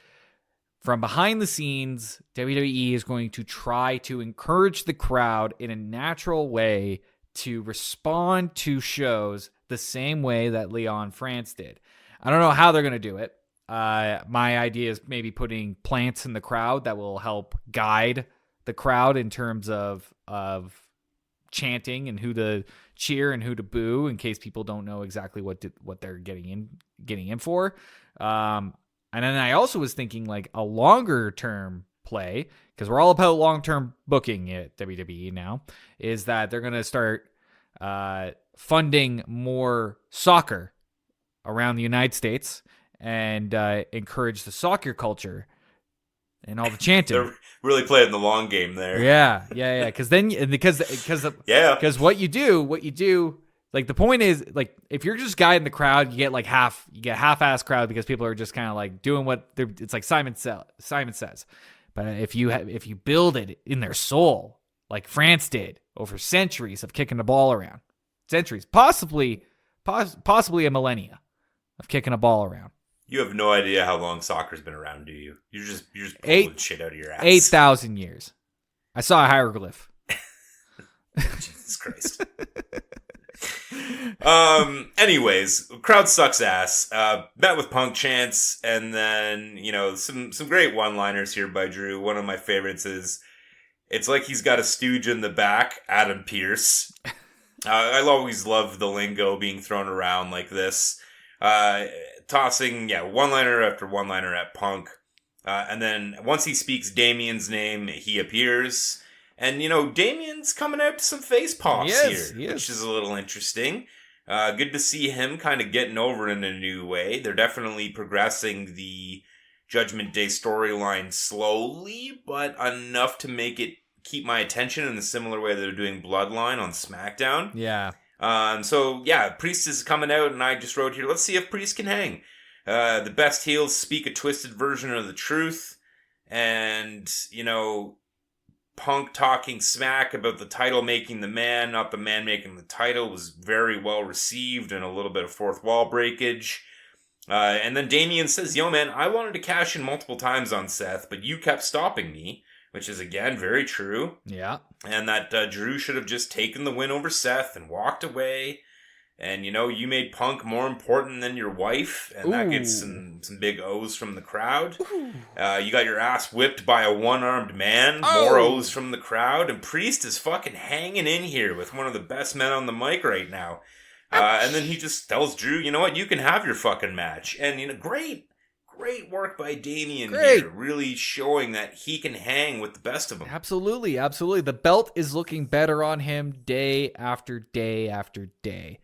from behind the scenes, WWE is going to try to encourage the crowd in a natural way to respond to shows the same way that Leon France did. I don't know how they're going to do it. My idea is maybe putting plants in the crowd that will help guide the crowd in terms of chanting and who to cheer and who to boo in case people don't know exactly what they're getting in for. And then I also was thinking like a longer term play, because we're all about long term booking at WWE now, is that they're going to start funding more soccer around the United States and encourage the soccer culture and all the chanting. They're really playing the long game there. Yeah. Because what you do, like the point is, like if you're just guiding the crowd, you get half-ass crowd because people are just kind of like doing what it's like Simon says. But if you build it in their soul, like France did over centuries of kicking the ball around, possibly a millennia of kicking a ball around. You have no idea how long soccer's been around, do you? You're just pulling shit out of your ass. 8,000 years. I saw a hieroglyph. Jesus Christ. Anyways, crowd sucks ass. Met with Punk chants, and then, some great one-liners here by Drew. One of my favorites is, it's like he's got a stooge in the back, Adam Pearce. I always love the lingo being thrown around like this. Tossing, one-liner after one-liner at Punk. And then once he speaks Damien's name, he appears. And, Damien's coming out to some face pops here, which is a little interesting. Good to see him kind of getting over in a new way. They're definitely progressing the Judgment Day storyline slowly, but enough to make it keep my attention in the similar way they're doing Bloodline on SmackDown. Yeah. Priest is coming out, and I just wrote here, let's see if Priest can hang. The best heels speak a twisted version of the truth, and, Punk talking smack about the title making the man, not the man making the title, was very well received, and a little bit of fourth wall breakage. And then Damien says, yo man, I wanted to cash in multiple times on Seth, but you kept stopping me. Which is, again, very true. Yeah. And that Drew should have just taken the win over Seth and walked away. And, you made Punk more important than your wife. And that gets some big O's from the crowd. You got your ass whipped by a one-armed man. More O's from the crowd. And Priest is fucking hanging in here with one of the best men on the mic right now. And then he just tells Drew, you know what? You can have your fucking match. And, great work by Damien here, really showing that he can hang with the best of them. Absolutely. The belt is looking better on him day after day after day.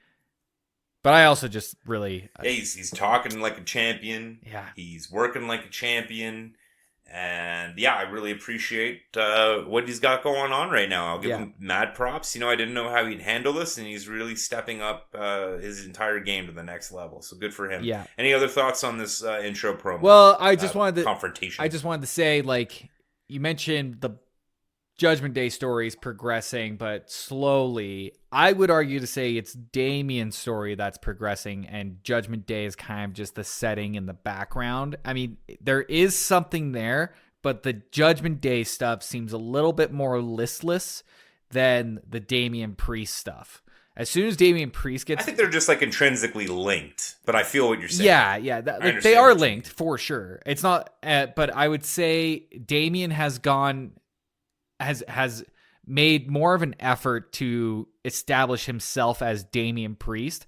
But I also just really... he's talking like a champion. Yeah. He's working like a champion. And I really appreciate what he's got going on right now. I'll give him mad props. I didn't know how he'd handle this, and he's really stepping up his entire game to the next level. So good for him. Yeah. Any other thoughts on this intro promo? Well, I just wanted to confrontation. I just wanted to say, like, you mentioned the Judgment Day story is progressing, but slowly. I would argue to say it's Damien's story that's progressing, and Judgment Day is kind of just the setting in the background. I mean, there is something there, but the Judgment Day stuff seems a little bit more listless than the Damien Priest stuff. As soon as Damien Priest gets... I think they're just, like, intrinsically linked, but I feel what you're saying. Yeah. They are linked, for sure. It's not... but I would say Damien has made more of an effort to establish himself as Damian Priest.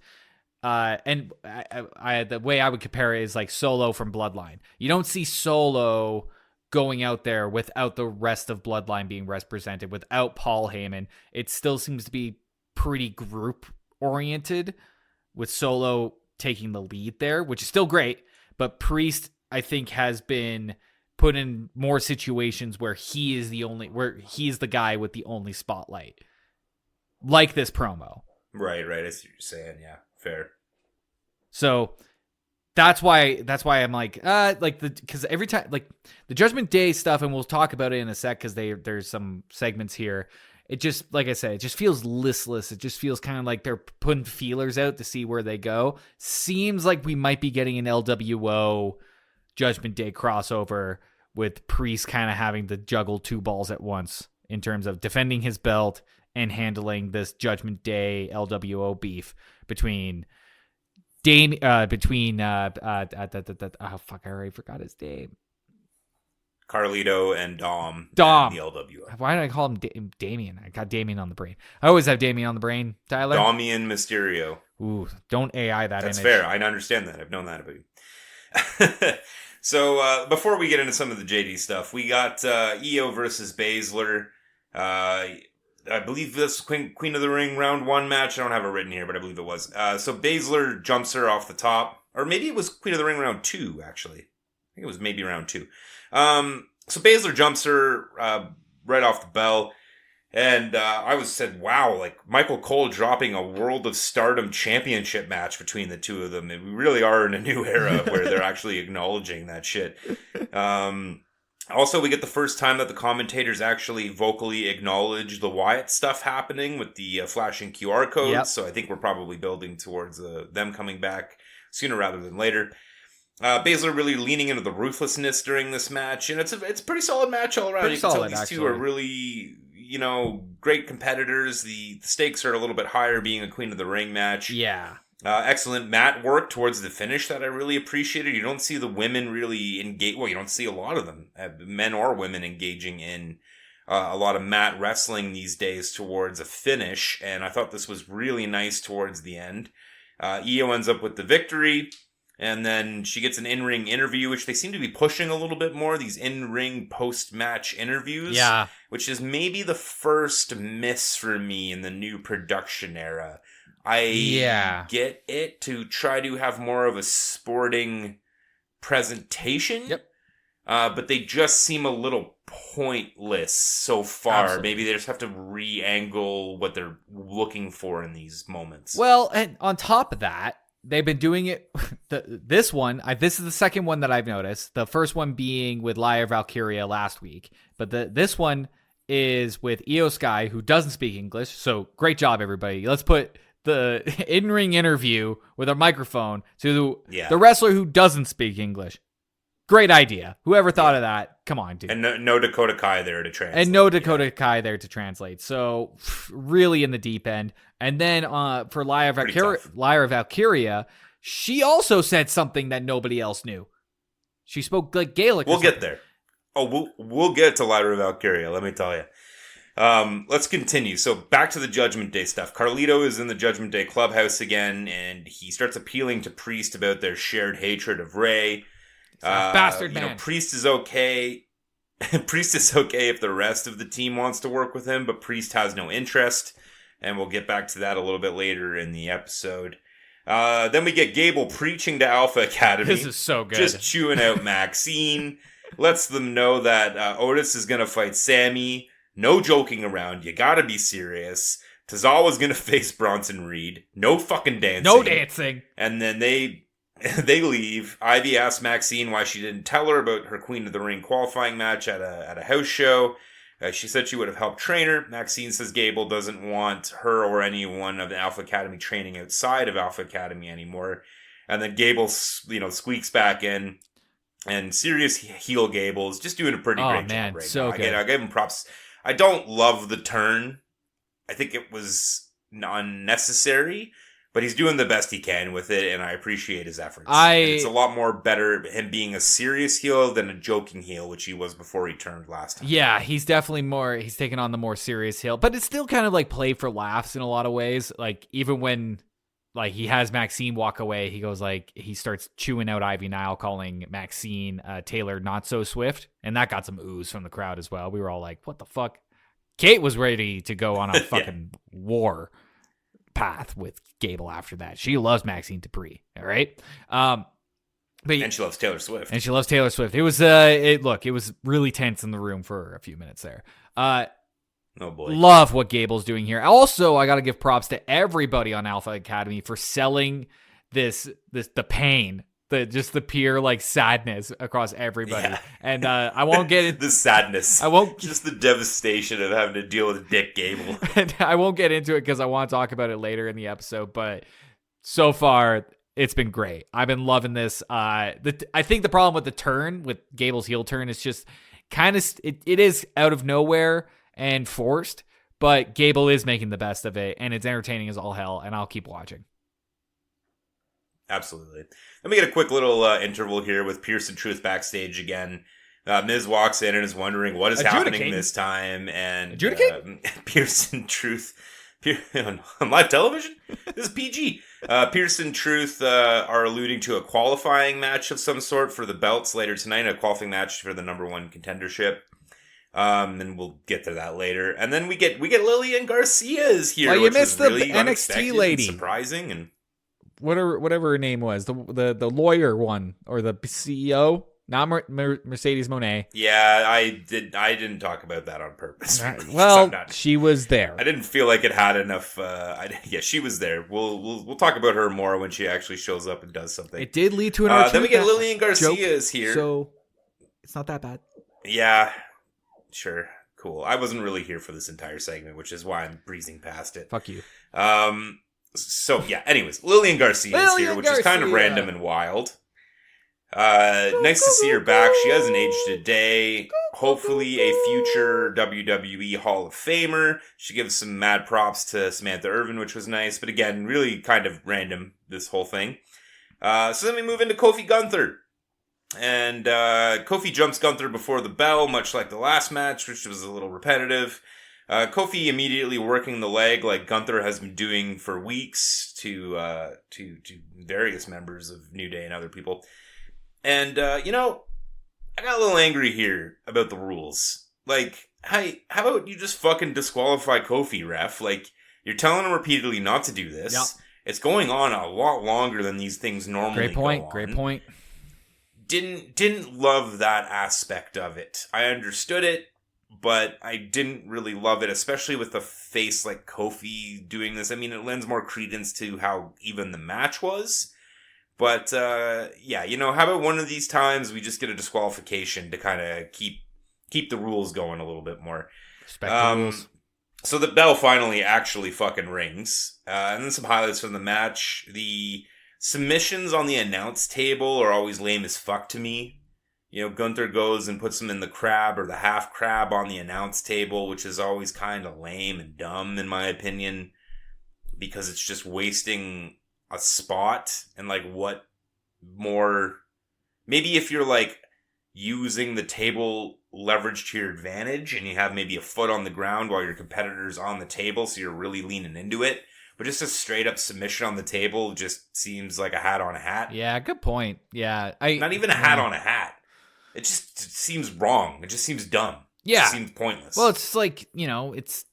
And the way I would compare it is like Solo from Bloodline. You don't see Solo going out there without the rest of Bloodline being represented, without Paul Heyman. It still seems to be pretty group oriented, with Solo taking the lead there, which is still great. But Priest, I think, has been put in more situations where he's the guy with the only spotlight, like this promo. Right. I see what you're saying. Yeah, fair. So that's why I'm like, because every time, like the Judgment Day stuff, and we'll talk about it in a sec, because there's some segments here. it just, like I said, it just feels listless. It just feels kind of like they're putting feelers out to see where they go. Seems like we might be getting an LWO Judgment Day crossover with Priest kind of having to juggle two balls at once in terms of defending his belt and handling this Judgment Day LWO beef between I already forgot his name. Carlito and Dom. And the LWO. Why did I call him Damien? I got Damien on the brain. I always have Damien on the brain, Tyler. Damian Mysterio. Ooh, don't AI that That's image. fair. I understand that. I've known that about you. So, before we get into some of the JD stuff, we got Io versus Baszler. I believe this Queen of the Ring round 1 match. I don't have it written here, but I believe it was. So Baszler jumps her off the top. Or maybe it was Queen of the Ring round 2, actually. I think it was maybe round 2. So Baszler jumps her right off the bell. And I said, wow, like Michael Cole dropping a World of Stardom championship match between the two of them. And we really are in a new era where they're actually acknowledging that shit. Also, we get the first time that the commentators actually vocally acknowledge the Wyatt stuff happening with the flashing QR codes. Yep. So I think we're probably building towards them coming back sooner rather than later. Baszler really leaning into the ruthlessness during this match, and it's a pretty solid match all around. Pretty you can solid, tell these actually. two are really, great competitors. The stakes are a little bit higher being a Queen of the Ring match. Yeah. Excellent mat work towards the finish that I really appreciated. You don't see the women really engage. Well, you don't see a lot of them, men or women, engaging in a lot of mat wrestling these days towards a finish. And I thought this was really nice towards the end. Io ends up with the victory. And then she gets an in-ring interview, which they seem to be pushing a little bit more, these in-ring post-match interviews. Yeah. Which is maybe the first miss for me in the new production era. I get it to try to have more of a sporting presentation. Yep. But they just seem a little pointless so far. Absolutely. Maybe they just have to re-angle what they're looking for in these moments. Well, and on top of that, they've been doing it. This is the second one that I've noticed. The first one being with Lyra Valkyria last week. But this one is with Io Sky, who doesn't speak English. So great job, everybody. Let's put the in-ring interview with a microphone to the wrestler who doesn't speak English. Great idea. Whoever thought of that, come on, dude. And no Dakota Kai there to translate. Kai there to translate. So really in the deep end. And then for Lyra Valkyria, she also said something that nobody else knew. She spoke like Gaelic. We'll get there. Oh, we'll get to Lyra Valkyria, let me tell you. Let's continue. So back to the Judgment Day stuff. Carlito is in the Judgment Day clubhouse again, and he starts appealing to Priest about their shared hatred of Rey. Bastard man. Priest is okay. Priest is okay if the rest of the team wants to work with him, but Priest has no interest, and we'll get back to that a little bit later in the episode. Then we get Gable preaching to Alpha Academy. This is so good. Just chewing out Maxine. Lets them know that Otis is going to fight Sammy. No joking around. You got to be serious. Tozawa's going to face Bronson Reed. No fucking dancing. No dancing. And then they leave. Ivy asks Maxine why she didn't tell her about her Queen of the Ring qualifying match at a house show. She said she would have helped train her. Maxine says Gable doesn't want her or anyone of the Alpha Academy training outside of Alpha Academy anymore. And then Gable, squeaks back in. And serious heel Gable is just doing a pretty great job right so now. Good. I gave him props. I don't love the turn. I think it was unnecessary. But he's doing the best he can with it, and I appreciate his efforts. And it's a lot more better him being a serious heel than a joking heel, which he was before he turned last time. Yeah, he's definitely he's taken on the more serious heel. But it's still kind of like play for laughs in a lot of ways. Like, even when he has Maxine walk away, he starts chewing out Ivy Nile, calling Maxine Taylor not so swift. And that got some oohs from the crowd as well. We were all like, what the fuck? Kate was ready to go on a fucking war path with Gable after that. She loves Maxine Dupree, all right? And she loves Taylor Swift. It was it was really tense in the room for a few minutes there. Oh boy. Love what Gable's doing here. Also, I got to give props to everybody on Alpha Academy for selling the pain the pure like sadness across everybody. Yeah. And I won't get it. The sadness. I won't just the devastation of having to deal with Dick Gable. And I won't get into it because I want to talk about it later in the episode. But so far, it's been great. I've been loving this. I think the problem with the turn, with Gable's heel turn, is just kind of it is out of nowhere and forced. But Gable is making the best of it, and it's entertaining as all hell. And I'll keep watching. Absolutely. Let me get a quick little interval here with Pearson Truth backstage again. Miz walks in and is wondering what is happening this time. And Pearson Truth on live television? This is PG. Pearson Truth are alluding to a qualifying match of some sort for the belts later tonight, a qualifying match for the number one contendership. And we'll get to that later. And then we get Lillian Garcia is here. You missed the really NXT lady. Surprising and whatever her name was, the lawyer one or the CEO, not Mercedes Moné. Yeah, I didn't talk about that on purpose. Well, she was there. I didn't feel like it had enough. Yeah, she was there. We'll talk about her more when she actually shows up and does something. It did lead to an then we get Lillian Garcia is here, so it's not that bad. Yeah. Sure. Cool. I wasn't really here for this entire segment, which is why I'm breezing past it. Fuck you. So, yeah. Anyways, Lillian Garcia is here, which is kind of random and wild. Nice to see her back. She hasn't aged a day. Hopefully a future WWE Hall of Famer. She gives some mad props to Samantha Irvin, which was nice. But again, really kind of random, this whole thing. So then we move into Kofi Gunther. And Kofi jumps Gunther before the bell, much like the last match, which was a little repetitive. Kofi immediately working the leg like Gunther has been doing for weeks to various members of New Day and other people. And, I got a little angry here about the rules. Like, hey, how about you just fucking disqualify Kofi, ref? Like, you're telling him repeatedly not to do this. Yep. It's going on a lot longer than these things normally go on. Great point. Didn't love that aspect of it. I understood it, but I didn't really love it, especially with a face like Kofi doing this. I mean, it lends more credence to how even the match was. But, yeah, how about one of these times we just get a disqualification to kind of keep the rules going a little bit more. Respect the rules. So the bell finally actually fucking rings. And then some highlights from the match. The submissions on the announce table are always lame as fuck to me. Gunther goes and puts him in the crab or the half crab on the announce table, which is always kind of lame and dumb in my opinion, because it's just wasting a spot. And like, what more? Maybe if you're like using the table leverage to your advantage and you have maybe a foot on the ground while your competitor's on the table, so you're really leaning into it. But just a straight up submission on the table just seems like a hat on a hat. Yeah, good point. Yeah, not even a hat on a hat. It just seems wrong. It just seems dumb. Yeah, it seems pointless. Well, it's like it's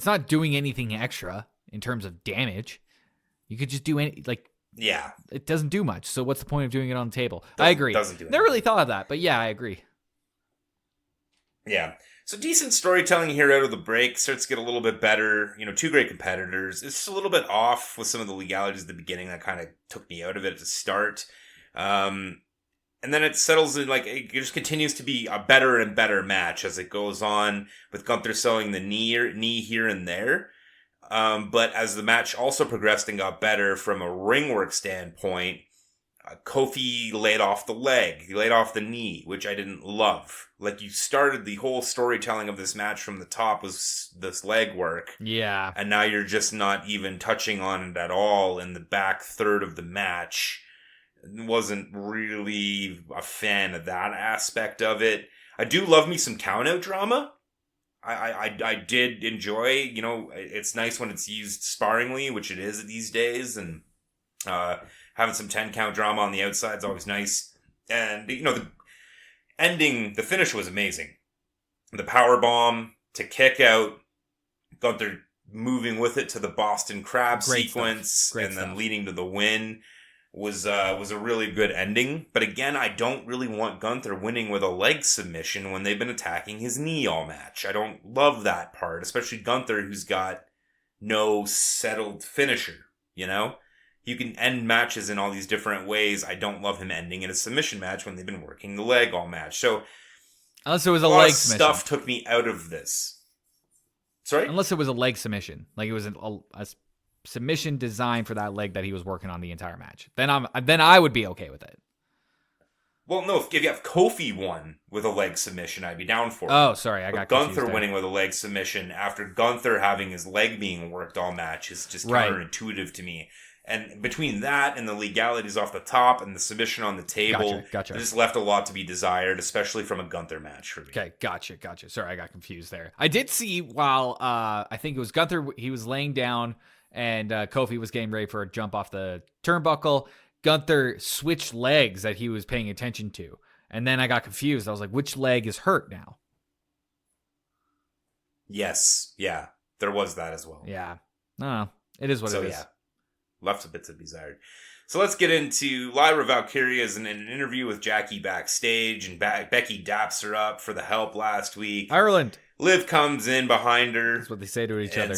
not doing anything extra in terms of damage. You could just do yeah, it doesn't do much. So what's the point of doing it on the table? I agree. Never really thought of that, but yeah, I agree. Yeah. So decent storytelling here out of the break. Starts to get a little bit better. Two great competitors. It's just a little bit off with some of the legalities at the beginning that kind of took me out of it to start. And then it settles in, like, it just continues to be a better and better match as it goes on, with Gunther selling the knee here and there. But as the match also progressed and got better from a ring work standpoint, Kofi laid off the leg. He laid off the knee, which I didn't love. Like, you started the whole storytelling of this match from the top was this leg work. Yeah. And now you're just not even touching on it at all in the back third of the match. Wasn't really a fan of that aspect of it. I do love me some count-out drama. I did enjoy, it's nice when it's used sparingly, which it is these days, and having some 10-count drama on the outside is always nice. And, the ending, the finish was amazing. The power bomb to kick out, Gunther moving with it to the Boston Crab sequence, and then leading to the win was a really good ending. But again, I don't really want Gunther winning with a leg submission when they've been attacking his knee all match. I don't love that part, especially Gunther, who's got no settled finisher, He can end matches in all these different ways. I don't love him ending in a submission match when they've been working the leg all match. So unless it was a a lot leg of submission. stuff took me out of this. Sorry? Unless it was a leg submission. Like it was a submission designed for that leg that he was working on the entire match. Then I would be okay with it. Well, no, if you have Kofi won with a leg submission, I'd be down for it. Oh, sorry, I got confused Gunther there. winning with a leg submission after Gunther having his leg being worked all match is just counterintuitive to me. And between that and the legalities off the top and the submission on the table, Gotcha. it just left a lot to be desired, especially from a Gunther match for me. Okay, gotcha. Sorry, I got confused there. I did see while I think it was Gunther, he was laying down and Kofi was getting ready for a jump off the turnbuckle. Gunther switched legs that he was paying attention to. And then I got confused. I was like, which leg is hurt now? Yes. Yeah. There was that as well. Yeah. No, it is what it is. Yeah. Left a bit to be desired. So let's get into Lyra Valkyria is in an interview with Jackie backstage, and Becky daps her up for the help last week. Ireland. Liv comes in behind her. That's what they say to each other. And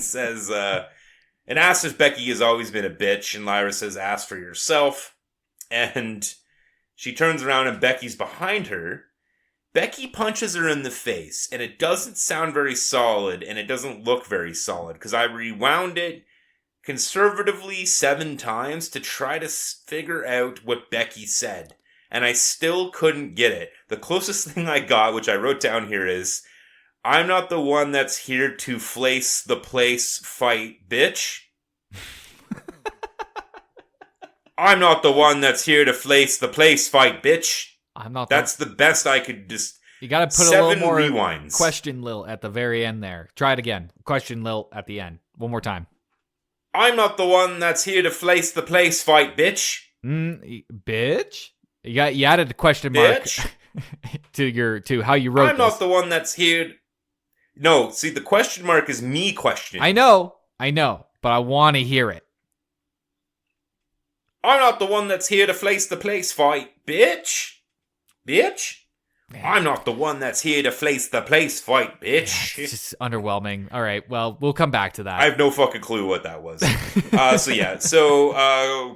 says, and asks if Becky has always been a bitch, and Lyra says, ask for yourself. And she turns around and Becky's behind her. Becky punches her in the face, and it doesn't sound very solid, and it doesn't look very solid, because I rewound it conservatively 7 times to try to figure out what Becky said, and I still couldn't get it. The closest thing I got, which I wrote down here, is, I'm not the one that's here to flace the place fight, bitch. I'm not the one that's here to flace the place fight, bitch. I'm not. That's the best I could just. You got to put 7 a little more rewinds. Question Lil at the very end there. Try it again. Question Lil at the end. One more time. I'm not the one that's here to flace the place fight, bitch. Bitch? You added a question mark to how you wrote I'm not the one that's here. No, see, the question mark is me questioning. I know, but I want to hear it. I'm not the one that's here to flace the place fight, bitch. Bitch? Man. I'm not the one that's here to flace the place fight, bitch. Yeah, it's just underwhelming. All right, well, we'll come back to that. I have no fucking clue what that was.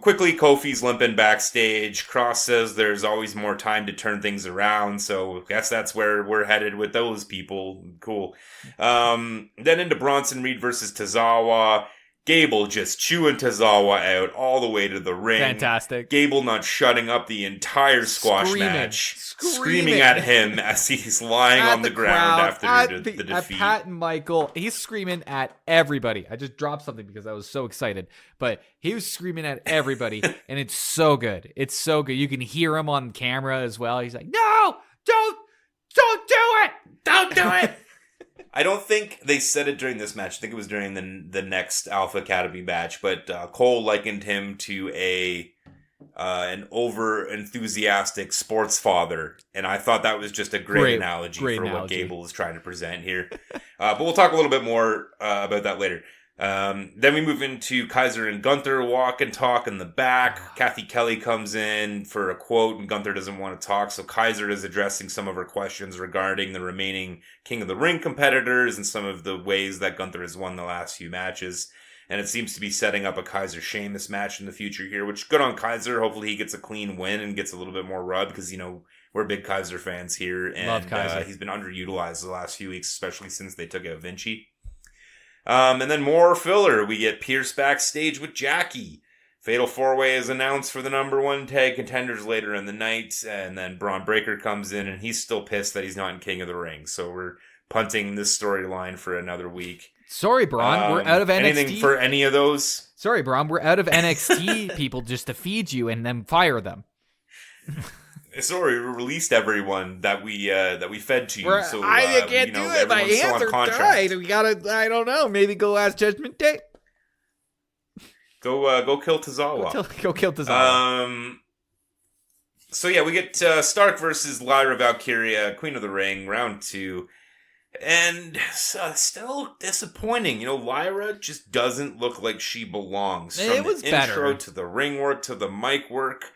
Quickly, Kofi's limping backstage. Cross says there's always more time to turn things around, so I guess that's where we're headed with those people. Cool. Then into Bronson Reed versus Tozawa. Gable just chewing Tozawa out all the way to the ring. Fantastic. Gable not shutting up the entire squash match. Screaming at him as he's lying on the ground after the defeat. At Pat and Michael, he's screaming at everybody. I just dropped something because I was so excited. But he was screaming at everybody, and it's so good. It's so good. You can hear him on camera as well. He's like, no, don't do it. Don't do it. I don't think they said it during this match. I think it was during the next Alpha Academy match. But Cole likened him to an over-enthusiastic sports father. And I thought that was just a great analogy for what Gable is trying to present here. But we'll talk a little bit more about that later. Then we move into Kaiser and Gunther walk and talk in the back. Kathy Kelly comes in for a quote, and Gunther doesn't want to talk. So Kaiser is addressing some of her questions regarding the remaining King of the Ring competitors and some of the ways that Gunther has won the last few matches. And it seems to be setting up a Kaiser Sheamus match in the future here, which good on Kaiser. Hopefully he gets a clean win and gets a little bit more rub because, we're big Kaiser fans here. And love Kaiser. He's been underutilized the last few weeks, especially since they took out Vinci. And then more filler. We get Pierce backstage with Jackie. Fatal 4-Way is announced for the number 1 tag contenders later in the night. And then Braun Breaker comes in, and he's still pissed that he's not in King of the Ring. So we're punting this storyline for another week. Sorry, Braun. We're out of NXT. Anything for any of those? Sorry, Braun. We're out of NXT people just to feed you and then fire them. Sorry, we released everyone that we fed to you. I can't do it. My hands are tied. We gotta. I don't know. Maybe go last Judgment Day. Go kill Tozawa. Go kill Tozawa. We get Stark versus Lyra Valkyria, Queen of the Ring, round 2. And still disappointing. Lyra just doesn't look like she belongs. From the intro to the ring work to the mic work.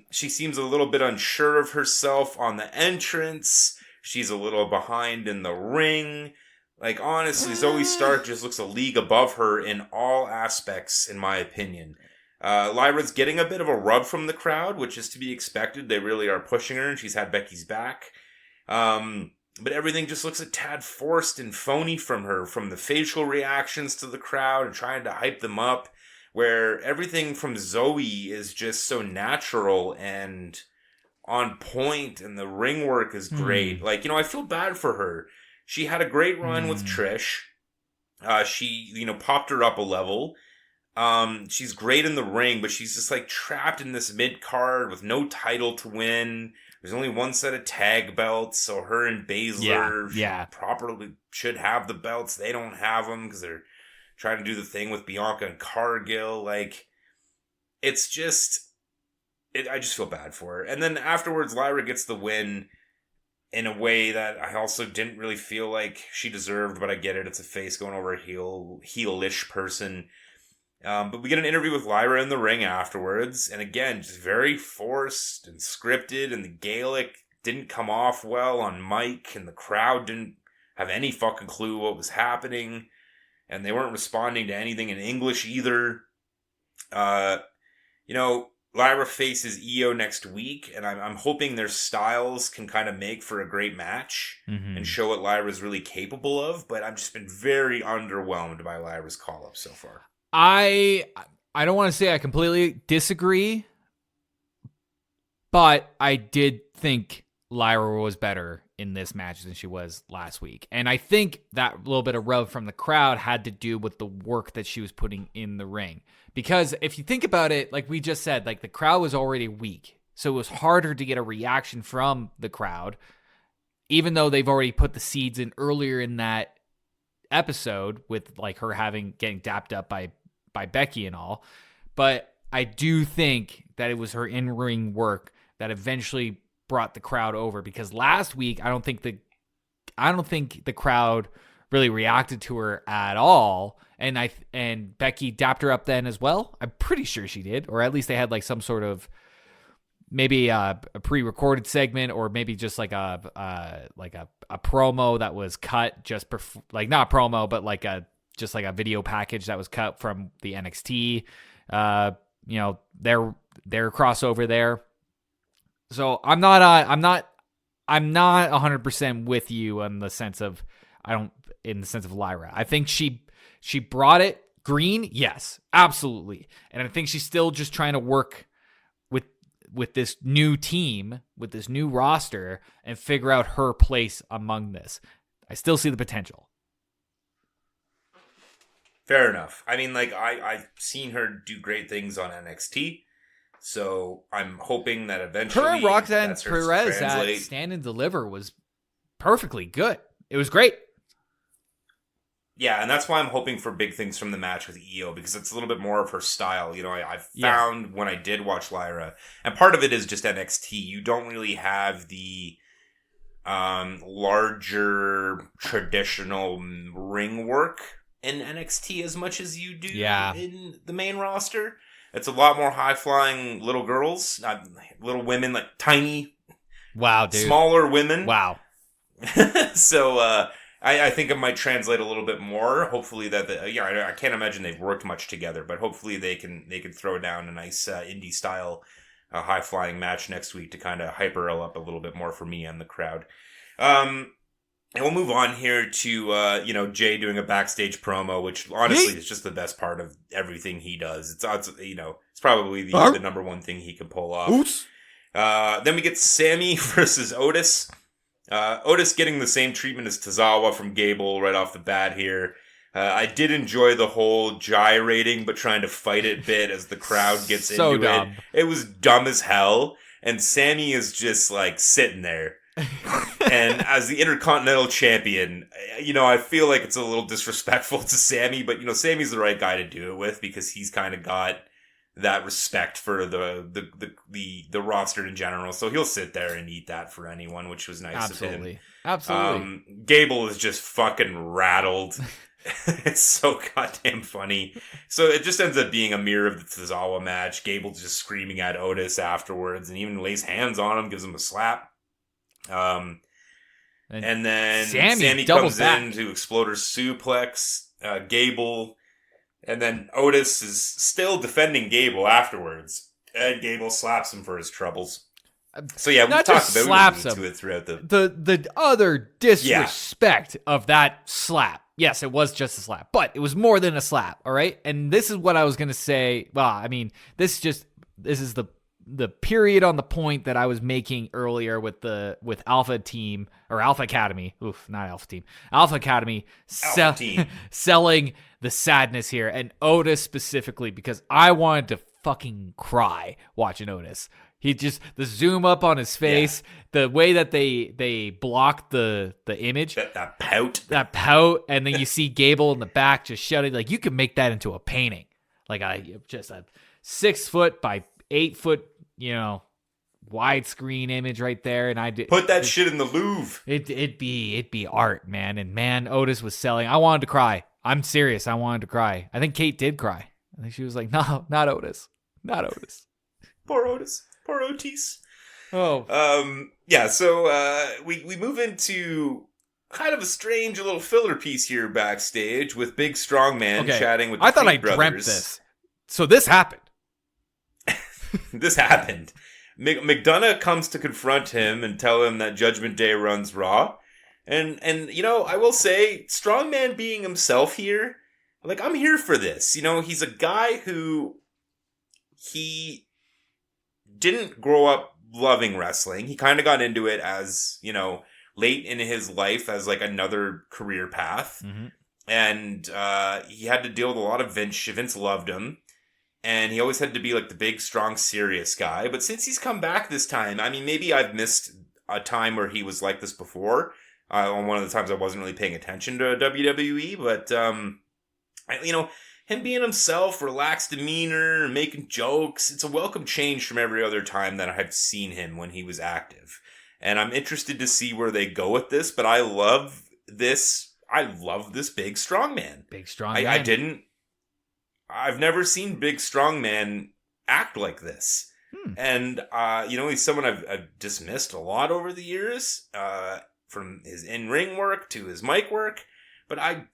She seems a little bit unsure of herself on the entrance. She's a little behind in the ring. Like, honestly, Zoe Stark just looks a league above her in all aspects, in my opinion. Lyra's getting a bit of a rub from the crowd, which is to be expected. They really are pushing her, and she's had Becky's back. But everything just looks a tad forced and phony from her, from the facial reactions to the crowd and trying to hype them up, where everything from Zoe is just so natural and on point, and the ring work is great. Like, I feel bad for her. She had a great run with Trish. She, popped her up a level. She's great in the ring, but she's just like trapped in this mid card with no title to win. There's only one set of tag belts, so her and Baszler properly should have the belts. They don't have them because they're trying to do the thing with Bianca and Cargill. Like, it's just, I just feel bad for her. And then afterwards, Lyra gets the win in a way that I also didn't really feel like she deserved, but I get it. It's a face going over a heelish person. But we get an interview with Lyra in the ring afterwards, and again, just very forced and scripted, and the Gaelic didn't come off well on mic, and the crowd didn't have any fucking clue what was happening, and they weren't responding to anything in English either. Lyra faces Io next week, and I'm hoping their styles can kind of make for a great match and show what Lyra's really capable of, but I've just been very underwhelmed by Lyra's call-up so far. I don't want to say I completely disagree, but I did think Lyra was better in this match than she was last week. And I think that little bit of rub from the crowd had to do with the work that she was putting in the ring. Because if you think about it, like we just said, like the crowd was already weak. So it was harder to get a reaction from the crowd, even though they've already put the seeds in earlier in that episode with like her getting dapped up by Becky and all. But I do think that it was her in-ring work that eventually brought the crowd over, because last week I don't think the crowd really reacted to her at all, and Becky dapped her up then as well. I'm pretty sure she did, or at least they had like some sort of maybe a pre-recorded segment, or maybe just like a promo that was cut just like not promo, but like just like a video package that was cut from the NXT, their crossover there. So I'm not 100% with you in the sense of Lyra. I think she brought it green. Yes, absolutely. And I think she's still just trying to work with this new team, with this new roster, and figure out her place among this. I still see the potential. Fair enough. I mean, like, I've seen her do great things on NXT, so I'm hoping that eventually her and Roxanne Perez at Stand and Deliver was perfectly good. It was great. Yeah, and that's why I'm hoping for big things from the match with Io, because it's a little bit more of her style. I found when I did watch Lyra, and part of it is just NXT, you don't really have the larger traditional ring work in NXT as much as you do in the main roster. It's a lot more high-flying little girls, little women, like tiny, smaller women. Wow. So, I think it might translate a little bit more. Hopefully I can't imagine they've worked much together, but hopefully they can throw down a nice indie style high flying match next week to kind of hyper up a little bit more for me and the crowd. And we'll move on here to Jay doing a backstage promo, which honestly is just the best part of everything he does. It's probably the number one thing he can pull off. Then we get Sammy versus Otis. Otis getting the same treatment as Tozawa from Gable right off the bat here. I did enjoy the whole gyrating but trying to fight it bit as the crowd gets into dumb. It. It was dumb as hell, and Sammy is just like sitting there. And as the Intercontinental Champion, I feel like it's a little disrespectful to Sammy, but Sammy's the right guy to do it with, because he's kind of got that respect for the roster in general, so he'll sit there and eat that for anyone, which was nice of him. Absolutely. Gable is just fucking rattled. It's so goddamn funny. So it just ends up being a mirror of the Tozawa match. Gable just screaming at Otis afterwards, and even lays hands on him, gives him a slap. And then Sammy comes back in to Exploder Suplex, Gable, and then Otis is still defending Gable afterwards. And Gable slaps him for his troubles. So yeah, we've talked about it throughout the other disrespect of that slap. Yes, it was just a slap, but it was more than a slap. All right, and this is what I was gonna say. Well, I mean, this is the period on the point that I was making earlier with Alpha Team or Alpha Academy. Oof, not Alpha Team. Alpha Academy selling the sadness here, and Otis specifically, because I wanted to fucking cry watching Otis. He just, the zoom up on his face, the way that they blocked the image, that pout, and then you see Gable in the back just shouting, like, you can make that into a painting, like just a 6 foot by 8 foot, widescreen image right there. And I did put that shit in the Louvre. It'd be art, man. And man, Otis was selling. I wanted to cry. I'm serious. I wanted to cry. I think Kate did cry. I think she was like, no, not Otis. Not Otis. Poor Otis. Poor Otis. Oh. Yeah, so we move into kind of a strange little filler piece here backstage with Big Strongman chatting with the I thought I brothers. dreamt this. So this happened. This happened. McDonough comes to confront him and tell him that Judgment Day runs Raw. And I will say, Strongman being himself here, like, I'm here for this. He's a guy who he didn't grow up loving wrestling. He kind of got into it as, late in his life as like another career path. Mm-hmm. And he had to deal with a lot of Vince. Vince loved him. And he always had to be like the big, strong, serious guy. But since he's come back this time, I mean, maybe I've missed a time where he was like this before. On one of the times I wasn't really paying attention to WWE. But, him being himself, relaxed demeanor, making jokes, it's a welcome change from every other time that I've seen him when he was active. And I'm interested to see where they go with this, but I love this. I love this Big Strongman. Big Strongman. I've never seen Big Strongman act like this. And, he's someone I've dismissed a lot over the years, from his in-ring work to his mic work, but I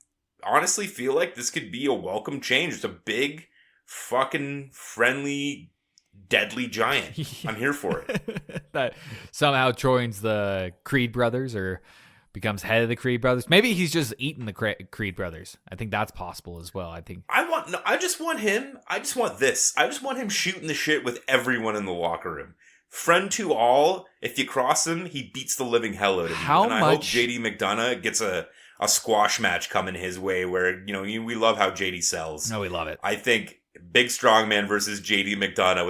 honestly feel like this could be a welcome change. It's a big, fucking, friendly, deadly giant. I'm here for it. That somehow joins the Creed brothers or becomes head of the Creed brothers. Maybe he's just eating the Creed brothers. I think that's possible as well. I just want him shooting the shit with everyone in the locker room. Friend to all. If you cross him, he beats the living hell out of you. I hope JD McDonough gets a squash match coming his way where, we love how JD sells. No, we love it. I think Big Strongman versus JD McDonough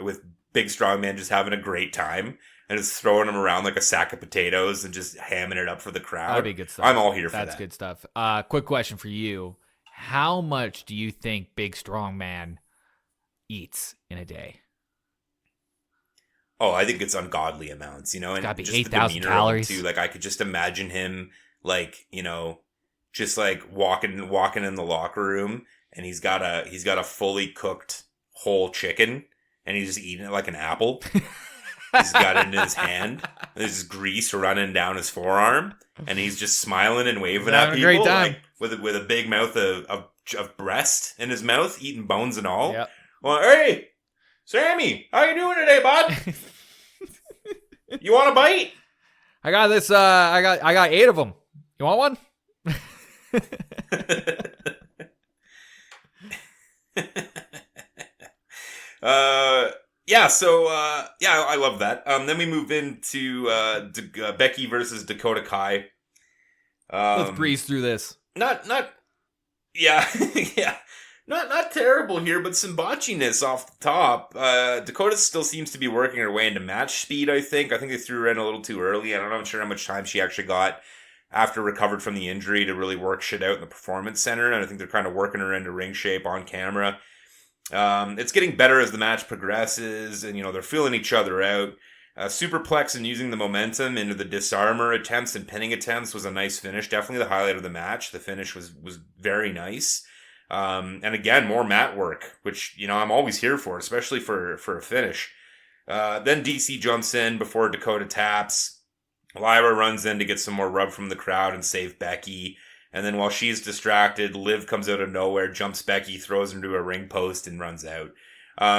with Big Strongman just having a great time and just throwing him around like a sack of potatoes and just hamming it up for the crowd. That'd be good stuff. I'm all here for that. That's good stuff. Quick question for you. How much do you think Big Strongman eats in a day? Oh, I think it's ungodly amounts, and gotta be just 8,000 calories too. Like I could just imagine him, like just like walking in the locker room, and he's got a fully cooked whole chicken, and he's just eating it like an apple. He's got it in his hand. There's grease running down his forearm, and he's just smiling and waving at people, great time. Like, with a big mouth of breast in his mouth, eating bones and all. Yep. Well, hey, Sammy, how you doing today, bud? You want a bite? I got this. I got 8 of them. You want one? I love that. Then we move into Becky versus Dakota Kai. Let's breeze through this. Yeah. Not terrible here, but some botchiness off the top. Dakota still seems to be working her way into match speed, I think. I think they threw her in a little too early. I'm not sure how much time she actually got after recovered from the injury to really work shit out in the Performance Center, and I think they're kind of working her into ring shape on camera. It's getting better as the match progresses, and, they're feeling each other out. Superplex and using the momentum into the disarmer attempts and pinning attempts was a nice finish. Definitely the highlight of the match. The finish was very nice. And again, more mat work, which, I'm always here for, especially for a finish. Then DC jumps in before Dakota taps. Lyra runs in to get some more rub from the crowd and save Becky. And then while she's distracted, Liv comes out of nowhere, jumps Becky, throws her into a ring post, and runs out.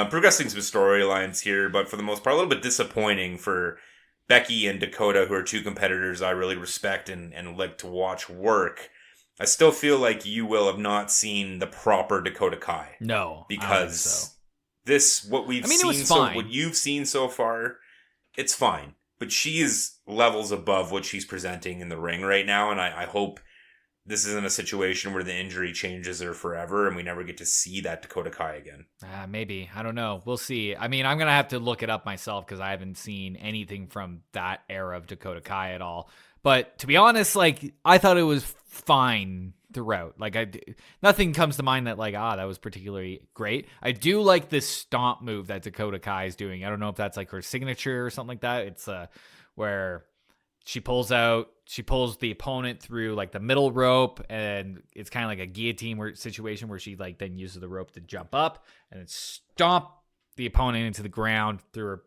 Progressing some storylines here, but for the most part, a little bit disappointing for Becky and Dakota, who are two competitors I really respect and like to watch work. I still feel like you will have not seen the proper Dakota Kai. No, because this, what we've seen, it was fine. What you've seen so far, it's fine. But she is levels above what she's presenting in the ring right now, and I hope this isn't a situation where the injury changes her forever and we never get to see that Dakota Kai again. Maybe. I don't know. We'll see. I mean, I'm going to have to look it up myself because I haven't seen anything from that era of Dakota Kai at all. But to be honest, like, I thought it was fine throughout. Like, nothing comes to mind that, like, that was particularly great. I do like this stomp move that Dakota Kai is doing. I don't know if that's like her signature or something like that. It's where she pulls the opponent through like the middle rope, and it's kind of like a guillotine situation where she like then uses the rope to jump up and then stomp the opponent into the ground through her,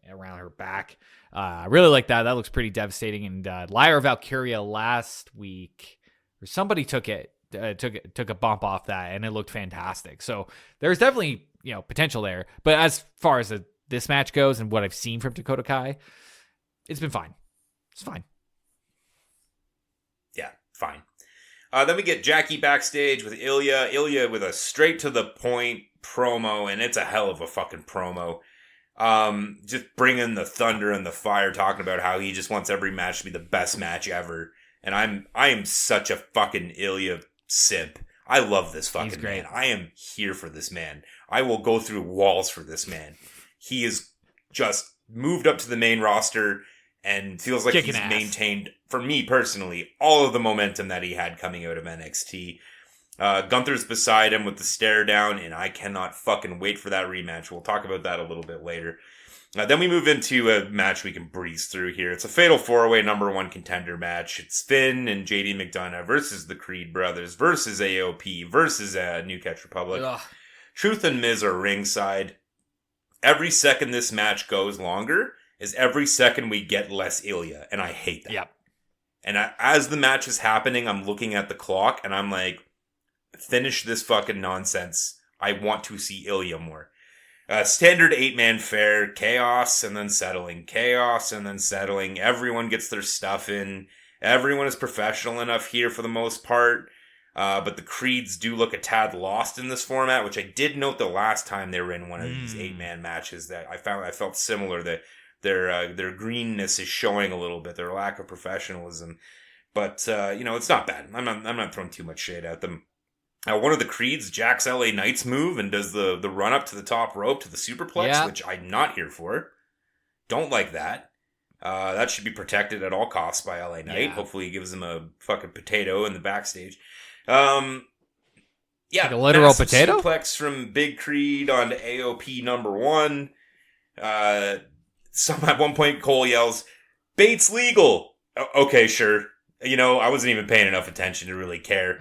around her back. I really like that. That looks pretty devastating. And Lyra Valkyria last week, or somebody took a bump off that, and it looked fantastic. So there's definitely potential there. But as far as this match goes and what I've seen from Dakota Kai, it's been fine. It's fine. Yeah, fine. Then we get Jackie backstage with Ilya. Ilya with a straight to the point promo, and it's a hell of a fucking promo. Just bringing the thunder and the fire, talking about how he just wants every match to be the best match ever. And I am such a fucking Ilya simp. I love this fucking man. I am here for this man. I will go through walls for this man. He is just moved up to the main roster and feels like he's maintained, for me personally, all of the momentum that he had coming out of NXT. Gunther's beside him with the stare down, and I cannot fucking wait for that rematch. We'll talk about that a little bit later. Then we move into a match we can breeze through here. It's a Fatal 4-Way number 1 contender match. It's Finn and JD McDonough versus the Creed Brothers versus AOP versus New Catch Republic. Ugh. Truth and Miz are ringside. Every second this match goes longer is every second we get less Ilya, and I hate that. Yep. And as the match is happening, I'm looking at the clock, and I'm like, finish this fucking nonsense. I want to see Ilya more. Standard 8-man fair, chaos and then settling, chaos and then settling. Everyone gets their stuff in. Everyone is professional enough here for the most part. But the Creeds do look a tad lost in this format, which I did note the last time they were in one of these 8-man matches that I felt similar, that their greenness is showing a little bit, their lack of professionalism. But, it's not bad. I'm not throwing too much shade at them. One of the Creeds jacks LA Knight's move and does the run up to the top rope to the superplex, which I'm not here for. Don't like that. That should be protected at all costs by LA Knight. Yeah. Hopefully he gives him a fucking potato in the backstage. Like a literal potato? Suplex from Big Creed onto AOP number 1. At one point Cole yells, "Bait's legal." Okay, sure. I wasn't even paying enough attention to really care.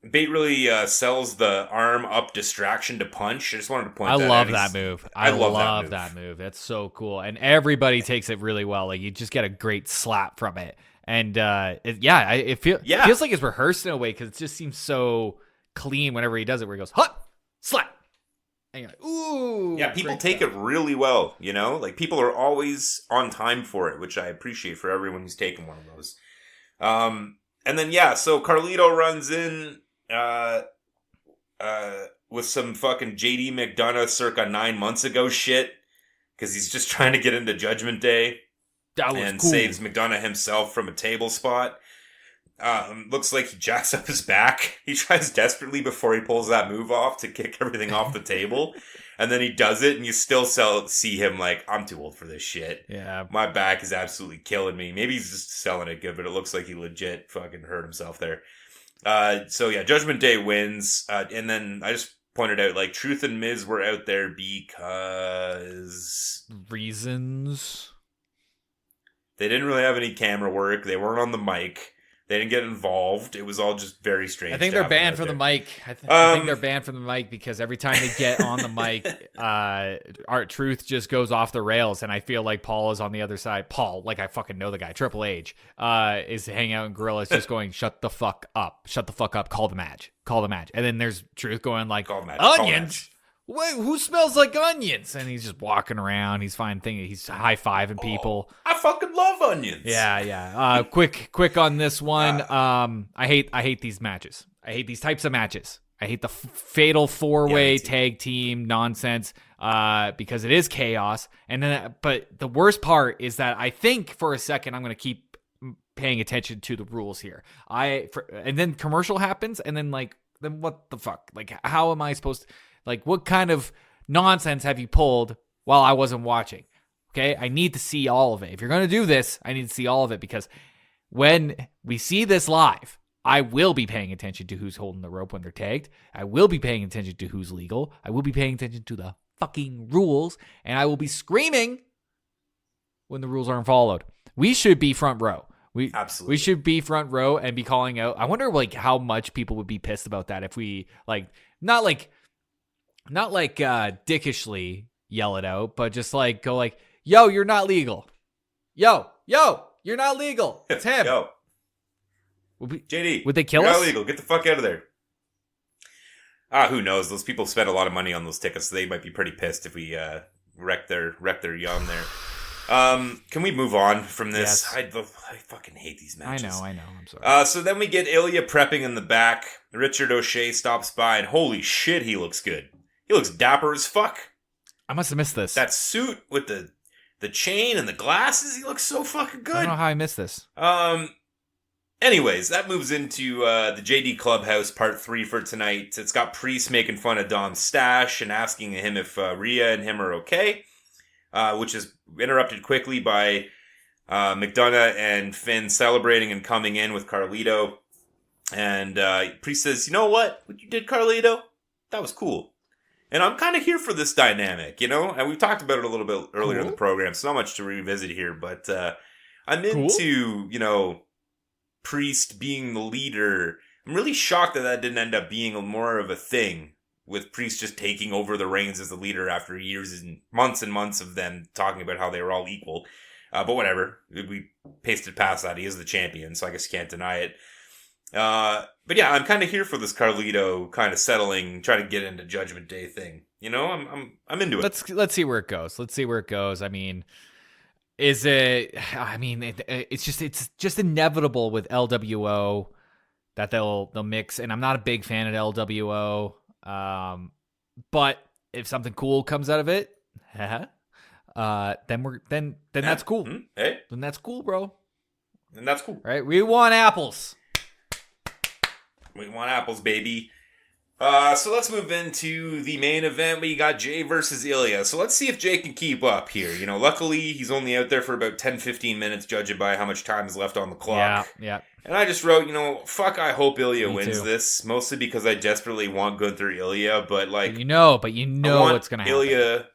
Bait really sells the arm up distraction to punch. I just wanted to point that out. I love that move. I love that move. That's so cool. And everybody takes it really well. Like, you just get a great slap from it. And it feels like it's rehearsed in a way, because it just seems so clean whenever he does it, where he goes, hut, slap. And you're like, ooh. Yeah, people take it really well, Like, people are always on time for it, which I appreciate for everyone who's taken one of those. And then, so Carlito runs in with some fucking JD McDonough circa 9 months ago shit, because he's just trying to get into Judgment Day. That was and cool. Saves McDonough himself from a table spot. Looks like he jacks up his back. He tries desperately before he pulls that move off to kick everything off the table. And then he does it, and you still see him like, I'm too old for this shit. Yeah. My back is absolutely killing me. Maybe he's just selling it good, but it looks like he legit fucking hurt himself there. Judgment Day wins. And then I just pointed out, like, Truth and Miz were out there because... reasons. They didn't really have any camera work. They weren't on the mic. They didn't get involved. It was all just very strange. I think they're banned from the mic. I think they're banned from the mic because every time they get on the mic, R-Truth just goes off the rails, and I feel like Paul is on the other side. Paul, like I fucking know the guy, Triple H, is hanging out in Gorilla's just going, shut the fuck up, call the match. And then there's Truth going like, onions? Wait, who smells like onions? And he's just walking around. He's he's high-fiving people. I fucking love onions. Yeah. Quick on this one. I hate these matches. I hate these types of matches. I hate the fatal four-way tag team nonsense because it is chaos. And then, but the worst part is that I think for a second I'm going to keep paying attention to the rules here. And then commercial happens, and then then what the fuck? Like, how am I supposed to? Like, what kind of nonsense have you pulled while I wasn't watching? Okay, I need to see all of it. If you're going to do this, I need to see all of it because when we see this live, I will be paying attention to who's holding the rope when they're tagged. I will be paying attention to who's legal. I will be paying attention to the fucking rules, and I will be screaming when the rules aren't followed. We should be front row. Absolutely. We should be front row and be calling out. I wonder how much people would be pissed about that if we not dickishly yell it out, but just go yo, you're not legal. Yo, you're not legal. It's him. Yo. JD. Would they kill us? You're not legal. Get the fuck out of there. Who knows? Those people spent a lot of money on those tickets, so they might be pretty pissed if we wreck their yawn there. Can we move on from this? Yes. I fucking hate these matches. I know. I'm sorry. So then we get Ilya prepping in the back. Richard O'Shea stops by, and holy shit, he looks good. He looks dapper as fuck. I must have missed this. That suit with the chain and the glasses, he looks so fucking good. I don't know how I missed this. Anyways, that moves into the JD Clubhouse Part 3 for tonight. It's got Priest making fun of Dom's stash and asking him if Rhea and him are okay, which is interrupted quickly by McDonough and Finn celebrating and coming in with Carlito. And Priest says, you know what you did, Carlito? That was cool. And I'm kind of here for this dynamic, and we've talked about it a little bit earlier in the program, so not much to revisit here, but I'm into, Priest being the leader. I'm really shocked that didn't end up being more of a thing, with Priest just taking over the reins as the leader after years and months of them talking about how they were all equal. But whatever, we pasted past that. He is the champion, so I guess you can't deny it. But yeah, I'm kind of here for this Carlito kind of settling, trying to get into Judgment Day thing. I'm into it. Let's see where it goes. I mean, is it? I mean, it's just inevitable with LWO that they'll mix, and I'm not a big fan of LWO. But if something cool comes out of it, then that's cool. Mm-hmm. Hey, then that's cool, bro. Then that's cool, right? We want apples. We want apples, baby. So let's move into the main event. We got Jay versus Ilya. So let's see if Jay can keep up here. Luckily, he's only out there for about 10-15 minutes, judging by how much time is left on the clock. Yeah. And I just wrote, fuck, I hope Ilya wins this. Mostly because I desperately want Gunther Ilya, but you know what's going to happen. Ilya.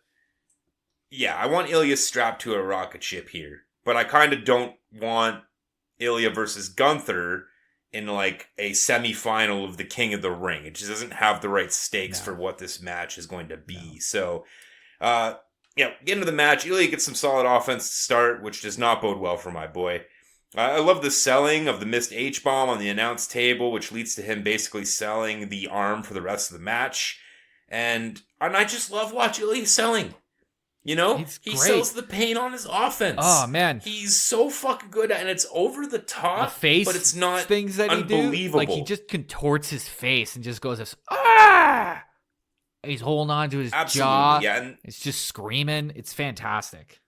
Yeah, I want Ilya strapped to a rocket ship here. But I kind of don't want Ilya versus Gunther in a semi-final of the King of the Ring. It just doesn't have the right stakes for what this match is going to be. No. So, get into the match. Ilya gets some solid offense to start, which does not bode well for my boy. I love the selling of the missed H-bomb on the announce table, which leads to him basically selling the arm for the rest of the match. And I just love watching Ilya selling. He sells the pain on his offense. Oh, man. He's so fucking good at it, and it's over the top, the face but it's not things that unbelievable. He do, he just contorts his face and just goes this, ah! He's holding on to his jaw. Yeah, and it's just screaming. It's fantastic.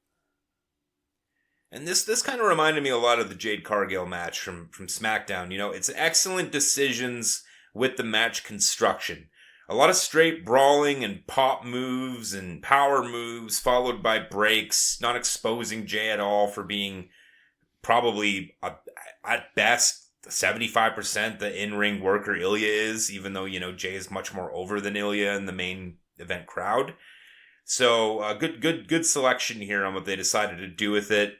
And this kind of reminded me a lot of the Jade Cargill match from SmackDown. It's excellent decisions with the match construction. A lot of straight brawling and pop moves and power moves followed by breaks, not exposing Jay at all for being probably, at best, 75% the in-ring worker Ilya is, even though, Jay is much more over than Ilya in the main event crowd. So, good selection here on what they decided to do with it.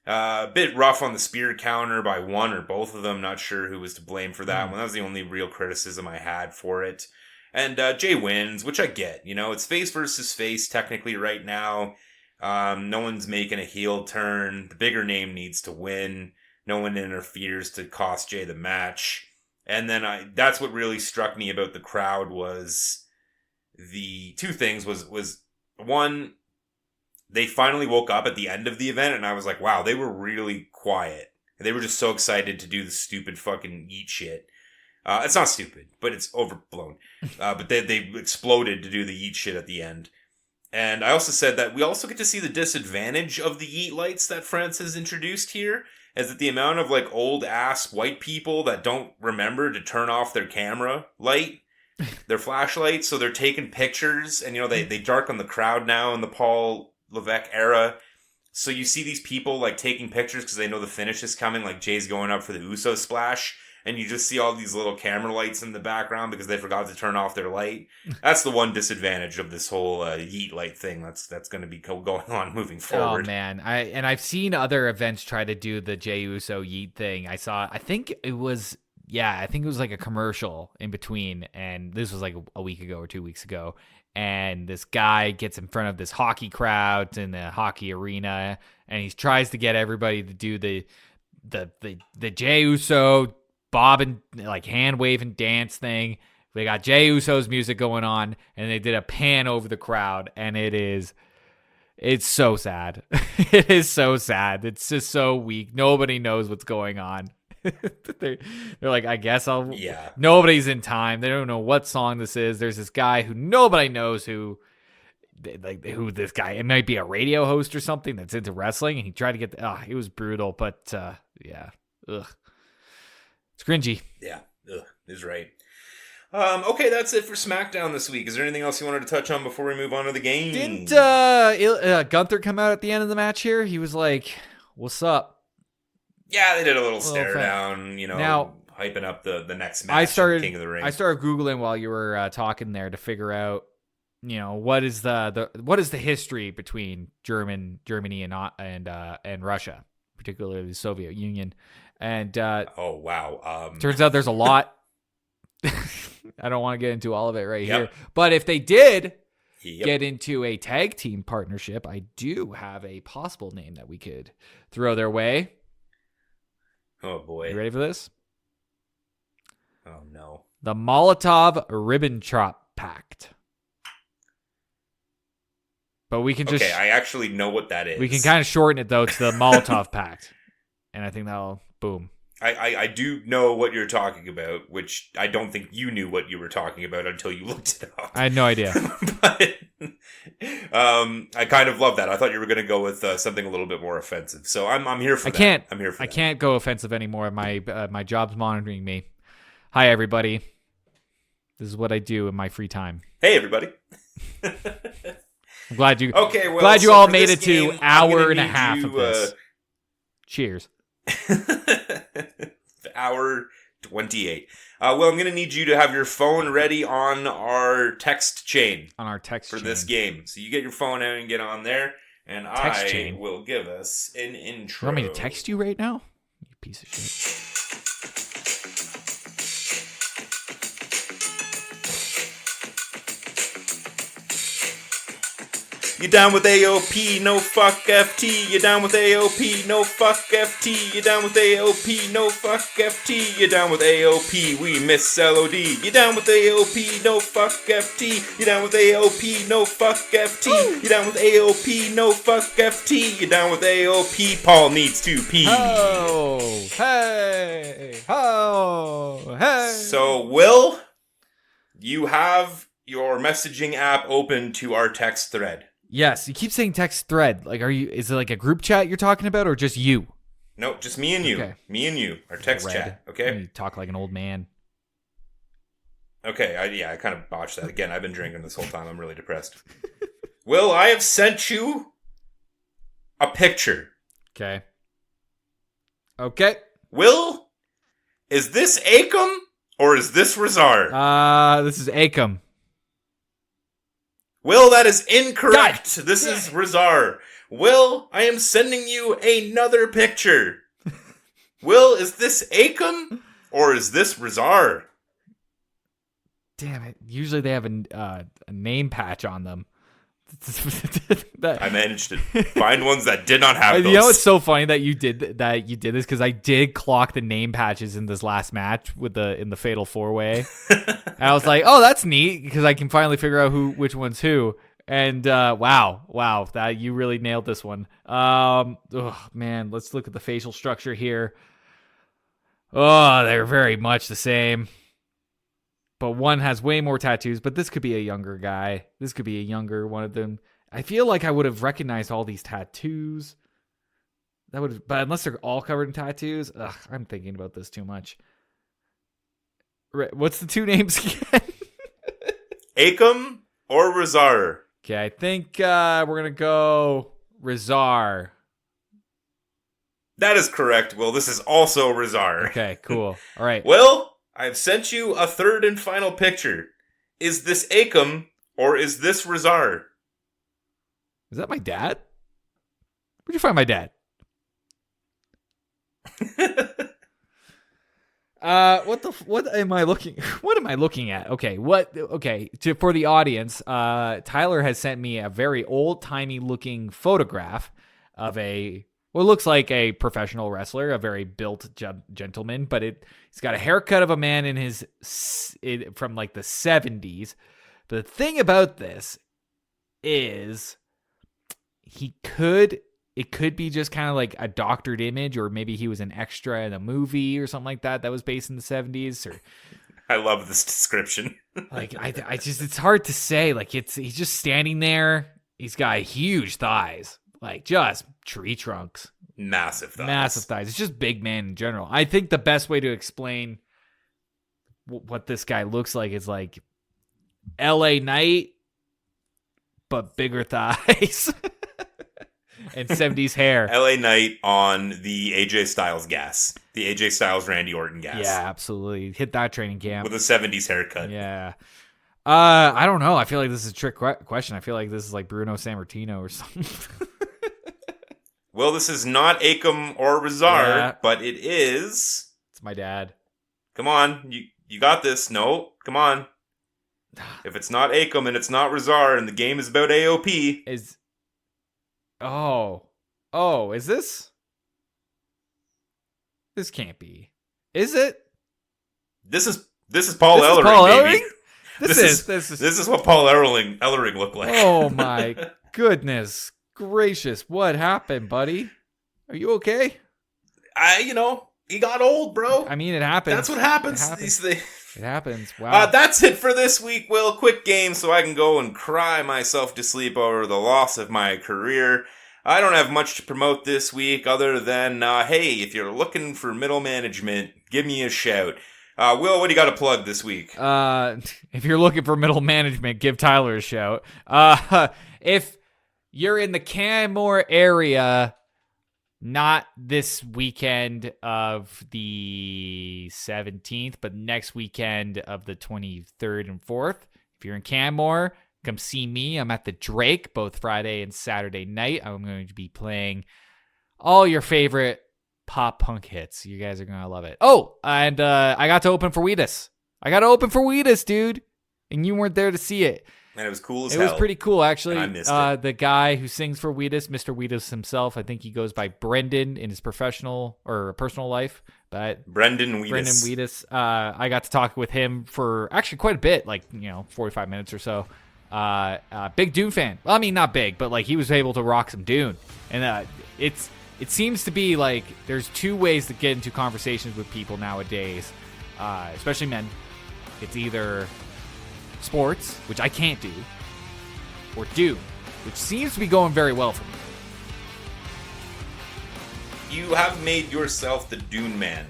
A bit rough on the spear counter by one or both of them. Not sure who was to blame for that one. That was the only real criticism I had for it. And Jay wins, which I get. It's face versus face technically right now. No one's making a heel turn. The bigger name needs to win. No one interferes to cost Jay the match. And then that's what really struck me about the crowd was the two things was one, they finally woke up at the end of the event, and I was like, wow, they were really quiet. They were just so excited to do the stupid fucking yeet shit. It's not stupid, but it's overblown. But they exploded to do the yeet shit at the end. And I also said that we also get to see the disadvantage of the yeet lights that France has introduced here, is that the amount of like old ass white people that don't remember to turn off their camera light, their flashlights, so they're taking pictures, and they darken the crowd now in the Paul Levesque era. So you see these people like taking pictures because they know the finish is coming, like Jay's going up for the Uso splash, and you just see all these little camera lights in the background because they forgot to turn off their light. That's the one disadvantage of this whole yeet light thing that's going to be going on moving forward. Oh man, I've seen other events try to do the Jay Uso yeet thing. I think it was like a commercial in between, and this was like a week ago or 2 weeks ago. And this guy gets in front of this hockey crowd in the hockey arena, and he tries to get everybody to do the Jay Uso bob and like hand waving dance thing. They got Jay Uso's music going on, and they did a pan over the crowd, and it's so sad. It is so sad. It's just so weak. Nobody knows what's going on. They're like, I guess nobody's in time. They don't know what song this is. There's this guy who nobody knows who this guy. It might be a radio host or something that's into wrestling, and he tried to get it was brutal, but yeah. Ugh. It's cringy. Yeah. Ugh, is right. Okay, that's it for SmackDown this week. Is there anything else you wanted to touch on before we move on to the game? Didn't Gunther come out at the end of the match here? He was like, "What's up?" Yeah, they did a little stare down, now, hyping up the next match. King of the Ring. I started Googling while you were talking there to figure out, what is the history between Germany and Russia, particularly the Soviet Union. And oh wow, turns out there's a lot. I don't want to get into all of it here, but if they did get into a tag team partnership, I do have a possible name that we could throw their way. Oh boy. You ready for this? Oh no. The Molotov-Ribbentrop Pact. But we can just... Okay, I actually know what that is. We can kind of shorten it, though, to the Molotov Pact. And I think that'll... Boom. I do know what you're talking about, which I don't think you knew what you were talking about until you looked it up. I had no idea. But I kind of love that. I thought you were going to go with something a little bit more offensive. So I'm here for that. I'm here for that. I can't go offensive anymore. My job's monitoring me. Hi, everybody. This is what I do in my free time. Hey, everybody. I'm glad you. Okay, well, glad you all made it to hour and a half of this. Cheers. Hour 28. Well, I'm going to need you to have your phone ready on our text chain. For this game. So you get your phone out and get on there, and I will give us an intro. You want me to text you right now? You piece of shit. You down with AOP, no fuck FT. You down with AOP, no fuck FT. You down with AOP, no fuck FT. You down with AOP, we miss LOD. You down with AOP, no fuck FT. You down with AOP, no fuck FT. You down with AOP, no fuck FT. You down with AOP, Paul needs to pee. Oh, hey, oh, hey. So, Will, you have your messaging app open to our text thread. Yes, you keep saying text thread. Like, is it like a group chat you're talking about, or just you? No, just me and you. Okay. Me and you. Our text chat. Okay. You talk like an old man. Okay. I kind of botched that again. I've been drinking this whole time. I'm really depressed. Will, I have sent you a picture. Okay. Will, is this Akam or is this Razar? This is Akam. Will, that is incorrect. This is Razar. Will, I am sending you another picture. Will, is this Akam or is this Razar? Damn it. Usually they have a name patch on them. I managed to find ones that did not have those. You know what's so funny that you did this, because I did clock the name patches in this last match in the Fatal 4-Way. And I was like, oh, that's neat, because I can finally figure out which one's who. And wow, that you really nailed this one. Oh man, let's look at the facial structure here. Oh, they're very much the same. But one has way more tattoos, but this could be a younger guy. This could be a younger one of them. I feel like I would have recognized all these tattoos. But unless they're all covered in tattoos, I'm thinking about this too much. What's the two names again? Akam or Razar? Okay, I think we're going to go Razar. That is correct, Will. This is also Razar. Okay, cool. All right. Will, I've sent you a third and final picture. Is this Akam or is this Razar? Is that my dad? Where'd you find my dad? What am I looking at? Okay, for the audience, Tyler has sent me a very old-timey looking photograph of what looks like a professional wrestler, a very built gentleman, but he's got a haircut of a man from like the 70s. But the thing about this is it could be just kind of like a doctored image, or maybe he was an extra in a movie or something like that was based in the 70s. Or I love this description. Like I just, it's hard to say. Like he's just standing there. He's got huge thighs, like just tree trunks. Massive thighs. It's just big man in general. I think the best way to explain what this guy looks like is like LA Knight, but bigger thighs. And 70s hair. LA Knight on the AJ Styles gas. The AJ Styles Randy Orton gas. Yeah, absolutely. Hit that training camp. With a 70s haircut. Yeah. I don't know. I feel like this is a trick question. I feel like this is like Bruno Sammartino or something. Well, this is not Akam or Razar, but it is... It's my dad. Come on. You got this. No. Come on. If it's not Akam and it's not Razar and the game is about AOP... Oh, is this? This can't be. Is it? This is Paul Ellering, baby. This is what Paul Ellering looked like. Oh my goodness gracious. What happened, buddy? Are you okay? He got old, bro. I mean, it happens. That's what happens. It happens. Wow. That's it for this week, Will. Quick game so I can go and cry myself to sleep over the loss of my career. I don't have much to promote this week other than, hey, if you're looking for middle management, give me a shout. Will, what do you got to plug this week? If you're looking for middle management, give Tyler a shout. If you're in the Canmore area, not this weekend of the 17th, but next weekend of the 23rd and 4th. If you're in Canmore, come see me. I'm at the Drake both Friday and Saturday night. I'm going to be playing all your favorite pop punk hits. You guys are going to love it. Oh, and I got to open for Wheatus'd, dude. And you weren't there to see it. And it was cool as hell. It was pretty cool, actually. And I missed it. The guy who sings for Wheatus'd, Mr. Wheatus'd himself, I think he goes by Brendan in his professional or personal life. But Brendan Wheatus'd. I got to talk with him for actually quite a bit, 45 minutes or so. Big Dune fan. Well, I mean, not big, but he was able to rock some Dune. And it seems to be like there's two ways to get into conversations with people nowadays, especially men. It's either sports, which I can't do, or Dune, which seems to be going very well for me. You have made yourself the Dune Man.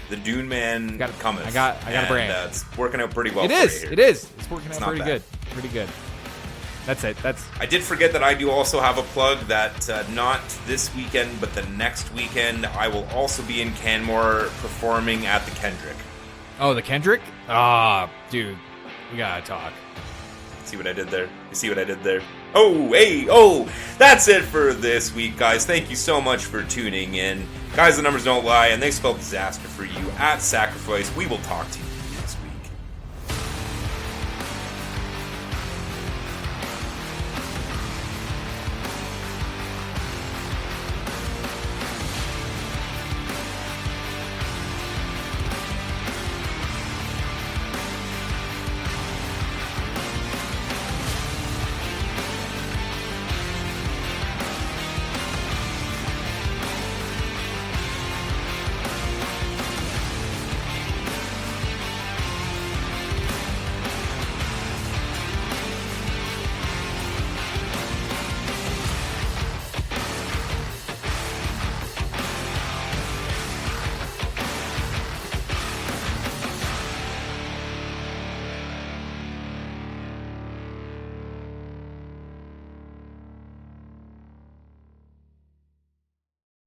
The Dune Man cometh. I got a brand. It's working out pretty well. It is. It's working out pretty good. Pretty good. That's it. I did forget that I do also have a plug that not this weekend, but the next weekend, I will also be in Canmore performing at the Kendrick. Oh, the Kendrick? Dude, we gotta talk. See what I did there? You see what I did there? Oh, hey, oh, that's it for this week, guys. Thank you so much for tuning in. Guys, the numbers don't lie, and they spell disaster for you at Sacrifice. We will talk to you